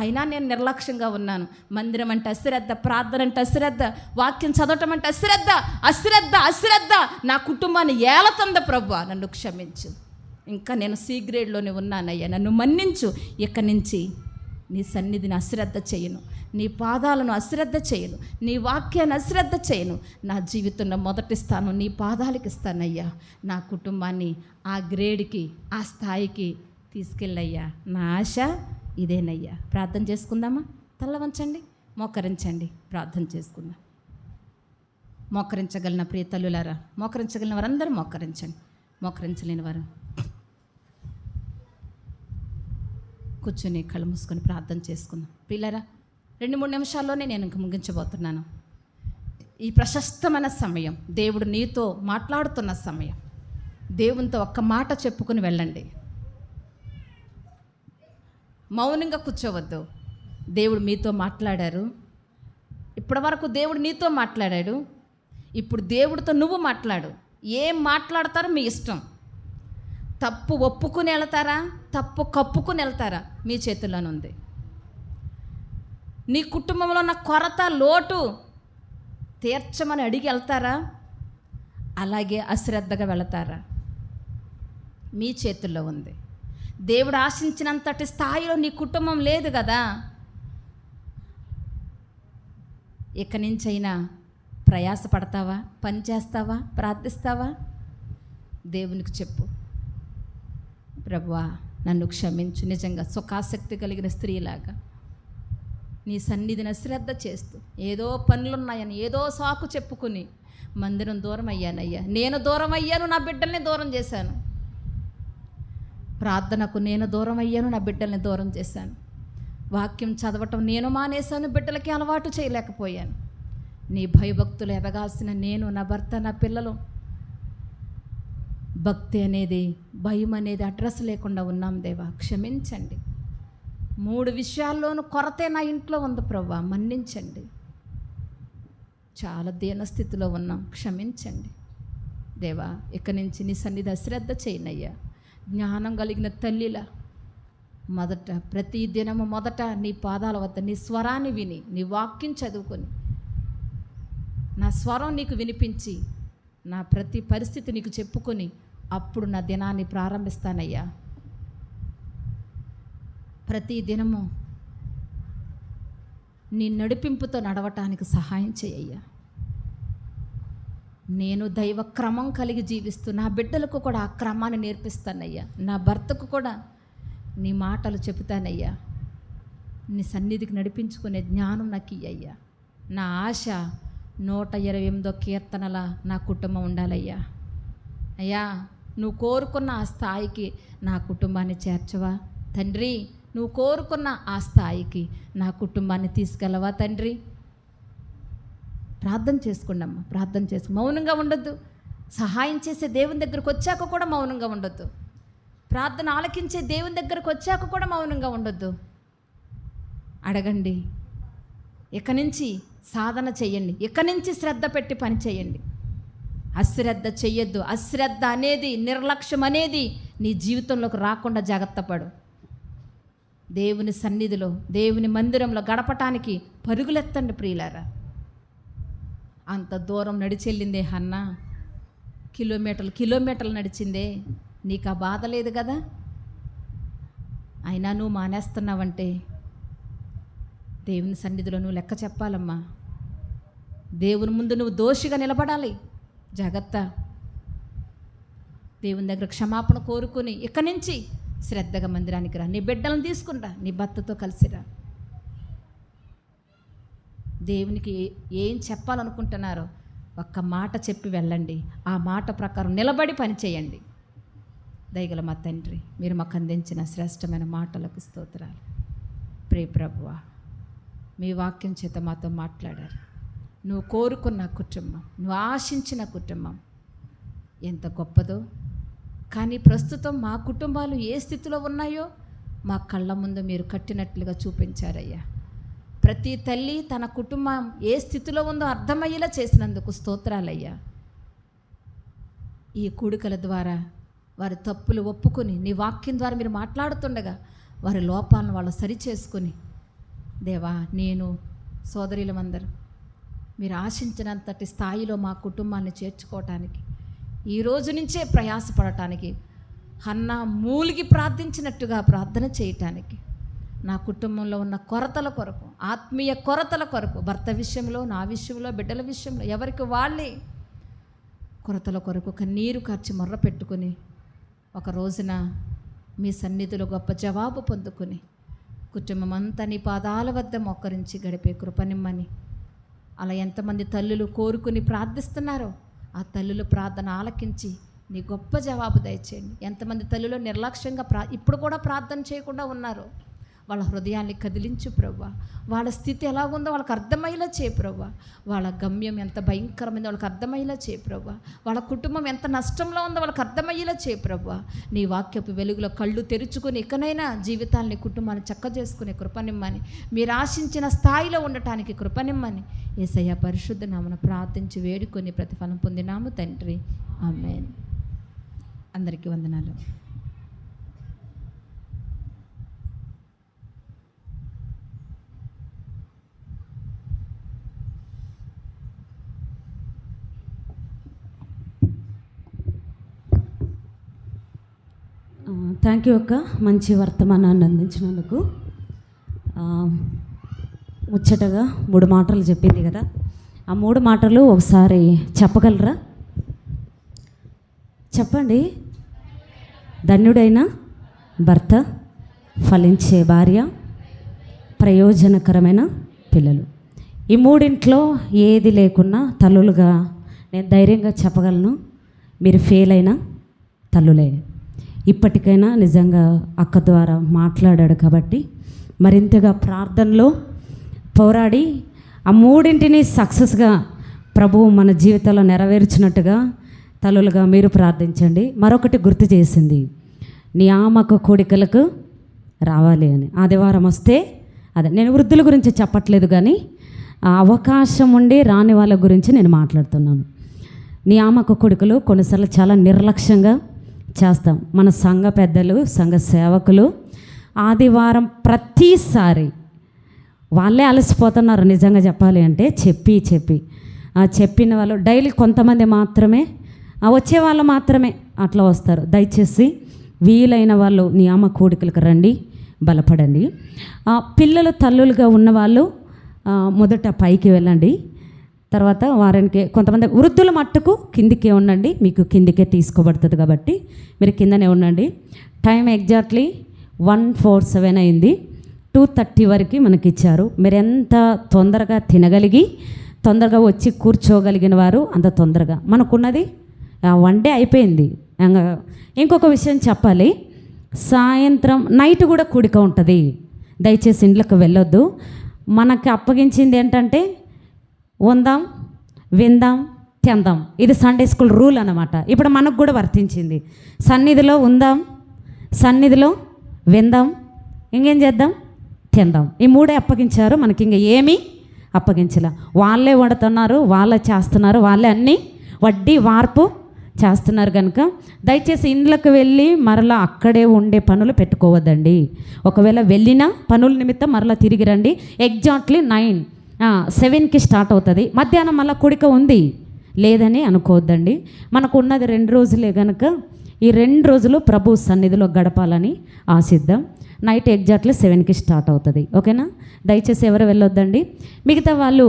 అయినా నేను నిర్లక్ష్యంగా ఉన్నాను. మందిరం అంటే అశ్రద్ధ, ప్రార్థన అంటే అశ్రద్ధ, వాక్యం చదవటం అంటే అశ్రద్ధ నా కుటుంబాన్ని ఏలతంద ప్రభువా, నన్ను క్షమించు. ఇంకా నేను సి గ్రేడ్లోనే ఉన్నానయ్యా, నన్ను మన్నించు. ఇక్కడి నుంచి నీ సన్నిధిని అశ్రద్ధ చేయను, నీ పాదాలను అశ్రద్ధ చేయను, నీ వాక్యాన్ని అశ్రద్ధ చేయను. నా జీవితంలో మొదటి స్థానం నీ పాదాలకి ఇస్తానయ్యా. నా కుటుంబాన్ని ఆ గ్రేడ్కి, ఆ స్థాయికి తీసుకెళ్ళయ్యా. నా ఆశ ఇదేనయ్యా. ప్రార్థన చేసుకుందామా? తల్ల వంచండి, మోకరించండి, ప్రార్థన చేసుకుందాం. మోకరించగలిగిన ప్రియ తల్లులారా, మోకరించగలిగిన వారందరూ మోకరించండి. మోకరించలేని వారు కూర్చొని కళ్ళు మూసుకొని ప్రార్థన చేసుకుందాం. పిల్లరా, 2-3 నిమిషాల్లోనే నేను ఇంక ముగించబోతున్నాను. ఈ ప్రశస్తమైన సమయం, దేవుడు నీతో మాట్లాడుతున్న సమయం. దేవునితో ఒక్క మాట చెప్పుకుని వెళ్ళండి. మౌనంగా కూర్చోవద్దు. దేవుడు మీతో మాట్లాడారు, ఇప్పటి వరకు దేవుడు నీతో మాట్లాడాడు. ఇప్పుడు దేవుడితో నువ్వు మాట్లాడు. ఏం మాట్లాడతారో మీ ఇష్టం. తప్పు ఒప్పుకుని వెళ్తారా, తప్పు కప్పుకుని వెళ్తారా, మీ చేతుల్లోనే ఉంది. నీ కుటుంబంలో ఉన్న కొరత, లోటు తీర్చమని అడిగి వెళ్తారా, అలాగే అశ్రద్ధగా వెళతారా, మీ చేతుల్లో ఉంది. దేవుడు ఆశించినంతటి స్థాయిలో నీ కుటుంబం లేదు కదా. ఇక నుంచైనా ప్రయాసపడతావా, పని చేస్తావా, ప్రార్థిస్తావా? దేవునికి చెప్పు, ప్రభువా నన్ను క్షమించు. నిజంగా సుఖాసక్తి కలిగిన స్త్రీలాగా నీ సన్నిధిని శ్రద్ధ చేస్తూ, ఏదో పనులున్నాయని ఏదో సాకు చెప్పుకుని మందిరం దూరం అయ్యానయ్యా, నేను దూరం అయ్యాను, నా బిడ్డల్ని దూరం చేశాను. ప్రార్థనకు నేను దూరం అయ్యాను, నా బిడ్డల్ని దూరం చేశాను. వాక్యం చదవటం నేను మానేశాను, బిడ్డలకి అలవాటు చేయలేకపోయాను. నీ భయభక్తులు ఎదగాల్సిన నేను, నా భర్త, నా పిల్లలు భక్తి అనేది, భయం అనేది అడ్రస్ లేకుండా ఉన్నాం. దేవా క్షమించండి. 3 విషయాల్లోనూ కొరతే నా ఇంట్లో ఉంది ప్రభువా, మన్నించండి. చాలా దీనస్థితిలో ఉన్నాం, క్షమించండి. దేవా ఇక నుంచి నీ సన్నిధి అశ్రద్ధ చేయనయ్యా. జ్ఞానం కలిగిన తల్లిలా ప్రతి దినము మొదట నీ పాదాల వద్ద నీ స్వరాన్ని విని, నీ వాక్యం చదువుకొని, నా స్వరం నీకు వినిపించి, నా ప్రతి పరిస్థితి నీకు చెప్పుకొని, అప్పుడు నా దినాన్ని ప్రారంభిస్తానయ్యా. ప్రతి దినము నీ నడిపింపుతో నడవటానికి సహాయం చేయయ్యా. నేను దైవ క్రమం కలిగి జీవిస్తూ నా బిడ్డలకు కూడా ఆ క్రమాన్ని నేర్పిస్తానయ్యా. నా భర్తకు కూడా నీ మాటలు చెబుతానయ్యా. నీ సన్నిధికి నడిపించుకునే జ్ఞానం నాకు ఇయ్యయ్యా. నా ఆశ 128వ కీర్తనలా నా కుటుంబం ఉండాలయ్యా. అయ్యా నువ్వు కోరుకున్న ఆ స్థాయికి నా కుటుంబాన్ని చేర్చవా తండ్రి? నువ్వు కోరుకున్న ఆ స్థాయికి నా కుటుంబాన్ని తీసుకెళ్ళవా తండ్రి? ప్రార్థన చేసుకోండమ్మా, ప్రార్థన చేసుకో. మౌనంగా ఉండొద్దు. సహాయం చేసే దేవుని దగ్గరకు వచ్చాక కూడా మౌనంగా ఉండొద్దు. ప్రార్థన ఆలకించే దేవుని దగ్గరకు వచ్చాక కూడా మౌనంగా ఉండొద్దు. అడగండి. ఇక నుంచి సాధన చెయ్యండి, ఇక నుంచి శ్రద్ధ పెట్టి పని చేయండి. అశ్రద్ధ చెయ్యొద్దు. అశ్రద్ధ అనేది, నిర్లక్ష్యం అనేది నీ జీవితంలోకి రాకుండా జాగ్రత్త పడు. దేవుని సన్నిధిలో, దేవుని మందిరంలో గడపటానికి పరుగులెత్తండి ప్రియులారా. అంత దూరం నడిచెళ్ళిందే హన్నా, కిలోమీటర్లు నడిచిందే. నీకు ఆ బాధ లేదు కదా? అయినా నువ్వు మానేస్తున్నావంటే దేవుని సన్నిధిలో నువ్వు లెక్క చెప్పాలమ్మా. దేవుని ముందు నువ్వు దోషిగా నిలబడాలి. జాగ్రత్త. దేవుని దగ్గర క్షమాపణ కోరుకొని ఇక్కడి నుంచి శ్రద్ధగా మందిరానికి రా. నీ బిడ్డలను తీసుకునిరా, నీ భర్తతో కలిసిరా. దేవునికి ఏం చెప్పాలనుకుంటున్నారో ఒక్క మాట చెప్పి వెళ్ళండి. ఆ మాట ప్రకారం నిలబడి పని చేయండి. దయగల మా తండ్రి, మీరు మాకు అందించిన శ్రేష్టమైన మాటలకు స్తోత్రాలు. ప్రియ ప్రభువా, మీ వాక్యం చేత మాతో మాట్లాడారు. నువ్వు కోరుకున్న కుటుంబం, నువ్వు ఆశించిన కుటుంబం ఎంత గొప్పదో. కానీ ప్రస్తుతం మా కుటుంబాలు ఏ స్థితిలో ఉన్నాయో మా కళ్ళ ముందు మీరు కట్టినట్లుగా చూపించారయ్యా. ప్రతి తల్లి తన కుటుంబం ఏ స్థితిలో ఉందో అర్థమయ్యేలా చేసినందుకు స్తోత్రాలయ్యా. ఈ కూడికల ద్వారా వారి తప్పులు ఒప్పుకొని నీ వాక్యం ద్వారా మీరు మాట్లాడుతుండగా వారి లోపాలను వాళ్ళు సరిచేసుకొని, దేవా, నేను సోదరులమందరూ మీరు ఆశించినంతటి స్థాయిలో మా కుటుంబాన్ని చేర్చుకోవటానికి ఈ రోజు నుంచే ప్రయాసపడటానికి, హన్నా మూలిగి ప్రార్థించినట్టుగా ప్రార్థన చేయటానికి, నా కుటుంబంలో ఉన్న కొరతల కొరకు, ఆత్మీయ కొరతల కొరకు, భర్త విషయంలో, నా విషయంలో, బిడ్డల విషయంలో, ఎవరికి వాళ్ళే కొరతల కొరకు కన్నీరు కార్చి మొర్ర పెట్టుకుని ఒక రోజున మీ సన్నిధిలో గొప్ప జవాబు పొందుకుని కుటుంబం అంతా నీ పాదాల వద్ద మోకరించి గడిపే కృపనిమ్మని, అలా ఎంతమంది తల్లులు కోరుకుని ప్రార్థిస్తున్నారో ఆ తల్లుల ప్రార్థన ఆలకించి నీ గొప్ప జవాబు దయచేయండి. ఎంతమంది తల్లులు నిర్లక్ష్యంగా ఇప్పుడు కూడా ప్రార్థన చేయకుండా ఉన్నారో వాళ్ళ హృదయాన్ని కదిలించు ప్రభువా. వాళ్ళ స్థితి ఎలా ఉందో వాళ్ళకి అర్థమయ్యేలా చేయి ప్రభువా. వాళ్ళ గమ్యం ఎంత భయంకరమైందో వాళ్ళకి అర్థమయ్యేలా చేయి ప్రభువా. వాళ్ళ కుటుంబం ఎంత నష్టంలో ఉందో వాళ్ళకి అర్థమయ్యేలా చేయి ప్రభువా. నీ వాక్యపు వెలుగులో కళ్ళు తెరుచుకుని ఇకనైనా జీవితాన్ని, కుటుంబాన్ని చక్కజేసుకునే కృపనిమ్మని, మీరు ఆశించిన స్థాయిలో ఉండటానికి కృపనిమ్మని యేసయ్య పరిశుద్ధ నామమున ప్రార్థించి వేడుకొని ప్రతిఫలం పొందినాము తండ్రి. ఆమేన్. అందరికీ వందనాలు. థ్యాంక్ యూ అక్క, మంచి వర్తమానాన్ని అందించినందుకు. ముచ్చటగా 3 మాటలు చెప్పింది కదా, ఆ 3 మాటలు ఒకసారి చెప్పగలరా? చెప్పండి. ధన్యుడైన భర్త, ఫలించే భార్య, ప్రయోజనకరమైన పిల్లలు. ఈ 3 ఏది లేకున్నా తల్లులుగా నేను ధైర్యంగా చెప్పగలను, మీరు ఫెయిల్ అయిన తల్లులే. ఇప్పటికైనా నిజంగా అక్క ద్వారా మాట్లాడాడు కాబట్టి మరింతగా ప్రార్థనలో పోరాడి ఆ 3 సక్సెస్గా ప్రభువు మన జీవితంలో నెరవేర్చినట్టుగా తల్లులుగా మీరు ప్రార్థించండి. మరొకటి గుర్తు చేసింది, నియామక కూడికలకు రావాలి అని. ఆదివారం వస్తే అదే, నేను వృద్ధుల గురించి చెప్పట్లేదు కానీ అవకాశం ఉండి రాని వాళ్ళ గురించి నేను మాట్లాడుతున్నాను. నియామక కూడికలు కొన్నిసార్లు చాలా నిర్లక్ష్యంగా చేస్తాం. మన సంఘ పెద్దలు, సంఘ సేవకులు ఆదివారం ప్రతిసారి వాళ్ళే అలసిపోతున్నారు నిజంగా చెప్పాలి అంటే. చెప్పిన వాళ్ళు డైలీ కొంతమంది మాత్రమే, వచ్చే వాళ్ళు మాత్రమే అట్లా వస్తారు. దయచేసి వీలైన వాళ్ళు నియామక కూడికలకు రండి, బలపడండి. పిల్లలు తల్లులుగా ఉన్నవాళ్ళు మొదట పైకి వెళ్ళండి, తర్వాత వారానికి కొంతమంది వృద్ధుల మట్టుకు కిందికే ఉండండి, మీకు కిందికే తీసుకోబడుతుంది కాబట్టి మీరు కిందనే ఉండండి. టైం ఎగ్జాక్ట్లీ 1:47 అయింది. 2:30 వరకు మనకి ఇచ్చారు. మీరు ఎంత తొందరగా తినగలిగి తొందరగా వచ్చి కూర్చోగలిగిన వారు అంత తొందరగా. మనకున్నది 1 డే అయిపోయింది. ఇంకొక విషయం చెప్పాలి, సాయంత్రం నైట్ కూడా కూడిక ఉంటుంది. దయచేసి ఇంట్లోకి వెళ్ళొద్దు. మనకి అప్పగించింది ఏంటంటే ఉందాం, విందాం, తెందాం. ఇది సండే స్కూల్ రూల్ అన్నమాట. ఇప్పుడు మనకు కూడా వర్తించింది. సన్నిధిలో ఉందాం, సన్నిధిలో విందాం, ఇంకేం చేద్దాం, తిందాం. ఈ మూడే అప్పగించారు, మనకి ఇంకా ఏమీ అప్పగించలే. వాళ్ళే వండుతున్నారు, వాళ్ళే చేస్తున్నారు, వాళ్ళే అన్నీ వడ్డీ వార్పు చేస్తున్నారు. కనుక దయచేసి ఇండ్లకు వెళ్ళి మరలా అక్కడే ఉండే పనులు పెట్టుకోవద్దండి. ఒకవేళ వెళ్ళినా పనుల నిమిత్తం మరలా తిరిగి రండి. ఎగ్జాక్ట్లీ 7కి స్టార్ట్ అవుతుంది. మధ్యాహ్నం మళ్ళీ కూడిక ఉంది లేదని అనుకోవద్దండి. మనకు ఉన్నది 2 రోజులే కనుక ఈ 2 రోజులు ప్రభు సన్నిధిలో గడపాలని ఆశిద్దాం. నైట్ ఎగ్జాక్ట్లీ 7కి స్టార్ట్ అవుతుంది. ఓకేనా? దయచేసి ఎవరు వెళ్ళొద్దండి. మిగతా వాళ్ళు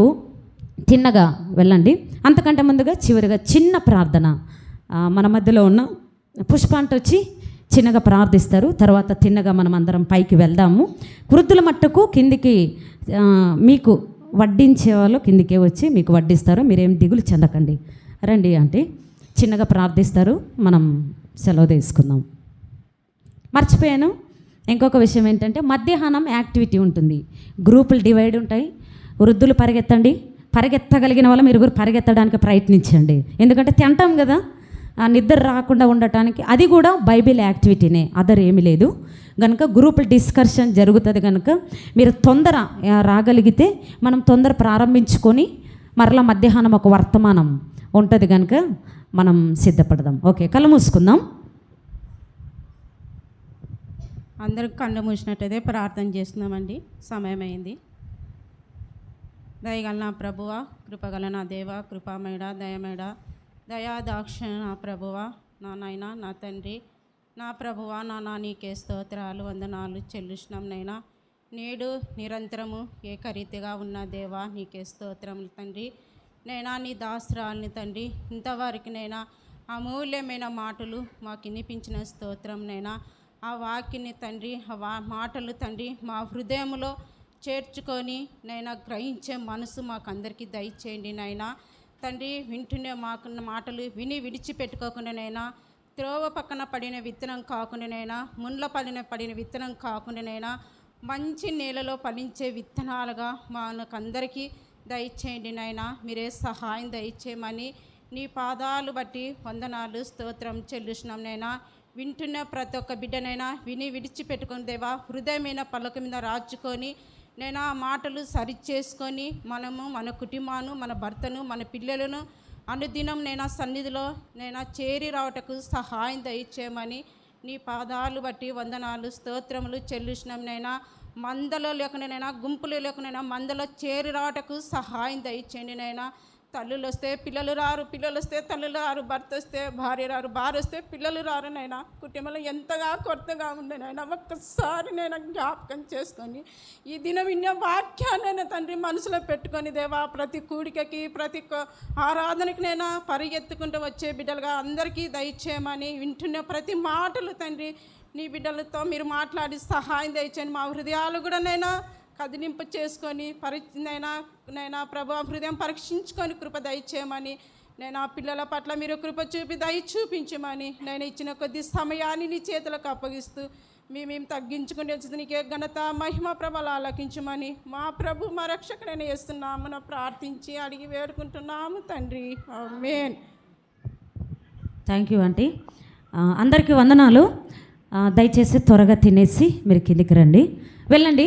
తిన్నగా వెళ్ళండి. అంతకంటే ముందుగా చివరిగా చిన్న ప్రార్థన మన మధ్యలో ఉన్న పుష్ప అంటే వచ్చి చిన్నగా ప్రార్థిస్తారు. తర్వాత తిన్నగా మనం అందరం పైకి వెళ్దాము. వృద్ధుల మట్టుకు కిందికి మీకు వడ్డించే వాళ్ళు కిందికే వచ్చి మీకు వడ్డిస్తారు. మీరేం దిగులు చెందకండి. రండి అంటే చిన్నగా ప్రార్థిస్తారు. మనం సెలవు తీసుకుందాం. మర్చిపోయాను, ఇంకొక విషయం ఏంటంటే మధ్యాహ్నం యాక్టివిటీ ఉంటుంది. గ్రూపులు డివైడ్ ఉంటాయి. వృద్ధులు పరిగెత్తండి, పరిగెత్తగలిగిన వాళ్ళు మీరు పరిగెత్తడానికి ప్రయత్నించండి. ఎందుకంటే తింటాం కదా, నిద్ర రాకుండా ఉండటానికి. అది కూడా బైబిల్ యాక్టివిటీనే, అదర్ ఏమీ లేదు. కనుక గ్రూప్ డిస్కషన్ జరుగుతుంది. కనుక మీరు తొందర రాగలిగితే మనం తొందర ప్రారంభించుకొని మరలా మధ్యాహ్నం ఒక వర్తమానం ఉంటుంది. కనుక మనం సిద్ధపడదాం. ఓకే, కళ్ళు మూసుకుందాం. అందరికి కళ్ళు మూసినట్టయితే ప్రార్థన చేస్తున్నామండి. సమయం అయింది. దయగల నా ప్రభువ, కృపగల నా దేవ, కృపామేడ, దయమేడ, దయాదాక్షిణ నా ప్రభువ, నా నాయన, నా తండ్రి, నా ప్రభువ, నా నీకే స్తోత్రాలు వందనాలు చెల్లిస్తున్నాం నైనా. నేడు నిరంతరము ఏకరీతిగా ఉన్న దేవా నీకే స్తోత్రములు తండ్రి. నైనా నీ దాసరాల్ని తండ్రి, ఇంతవరకు నైనా అమూల్యమైన మాటలు మాకు వినిపించిన స్తోత్రం నైనా. ఆ వాక్యని తండ్రి, మాటలు తండ్రి మా హృదయంలో చేర్చుకొని నైనా గ్రహించే మనసు మాకు అందరికీ దయచేయండి నైనా. తండ్రి వింటునే మాకున్న మాటలు విని విడిచిపెట్టుకోకుండా నైనా, త్రోవ పక్కన పడిన విత్తనం కాకుండానైనా, ముండ్ల పడిన విత్తనం కాకుండానైనా మంచి నేలలో ఫలించే విత్తనాలుగా మనకందరికీ దయచేయండి నాయనా. మీరే సహాయం దయచేయమని నీ పాదాలు బట్టి వందనాలు స్తోత్రం చెల్లిస్తున్నాం నైనా. వింటున్న ప్రతి ఒక్క బిడ్డనైనా విని విడిచిపెట్టుకొని దేవా, హృదయమైన పలక మీద రాచుకొని నైనా ఆ మాటలు సరిచేసుకొని మనము మన కుటుంబాన్ని, మన భర్తను, మన పిల్లలను అనుదినం నైనా సన్నిధిలో నైనా చేరి రావటకు సహాయం దయచేయమని నీ పాదాలు బట్టి వందనాలు స్తోత్రములు చెల్లిస్తున్నాం నైనా. మందలో లేకుండానైనా, గుంపులో లేకుండానైనా మందలో చేరి రావటకు సహాయం దయచేయండి నైనా. తల్లులు వస్తే పిల్లలు రారు, పిల్లలు వస్తే తల్లులు రారు, భర్త వస్తే భార్య రారు, భార్య వస్తే పిల్లలు రారు నైనా. కుటుంబంలో ఎంతగా కొత్తగా ఉండేనైనా ఒక్కసారి నేను జ్ఞాపకం చేసుకొని ఈ దినం విన్న వాక్యాన్ని తండ్రి మనసులో పెట్టుకొని దేవా, ప్రతి కూడికకి ప్రతి ఆరాధనకి నైనా పరిగెత్తుకుంటూ వచ్చే బిడ్డలుగా అందరికీ దయచేయమని, వింటున్న ప్రతి మాటలు తండ్రి నీ బిడ్డలతో మీరు మాట్లాడి సహాయం దయచేయండి. మా హృదయాలు కూడా నైనా కదిలింపు చేసుకొని నైనా ప్రభు హృదయం పరీక్షించుకొని కృప దయచేయమని, నేను ఆ పిల్లల పట్ల మీరు కృప చూపి దయ చూపించమని, నేను ఇచ్చిన కొద్ది సమయాన్ని నీ చేతులకు అప్పగిస్తూ మేము తగ్గించుకుని వచ్చి నీకే ఘనత మహిమ ప్రభలు ఆలకించమని మా ప్రభు మా రక్షకుడైన యేసునామమున ప్రార్థించి అడిగి వేడుకుంటున్నాము తండ్రి, ఆమేన్. Thank you aunty. అందరికీ వందనాలు. దయచేసి త్వరగా తినేసి మీరు కిందికి రండి, వెళ్ళండి.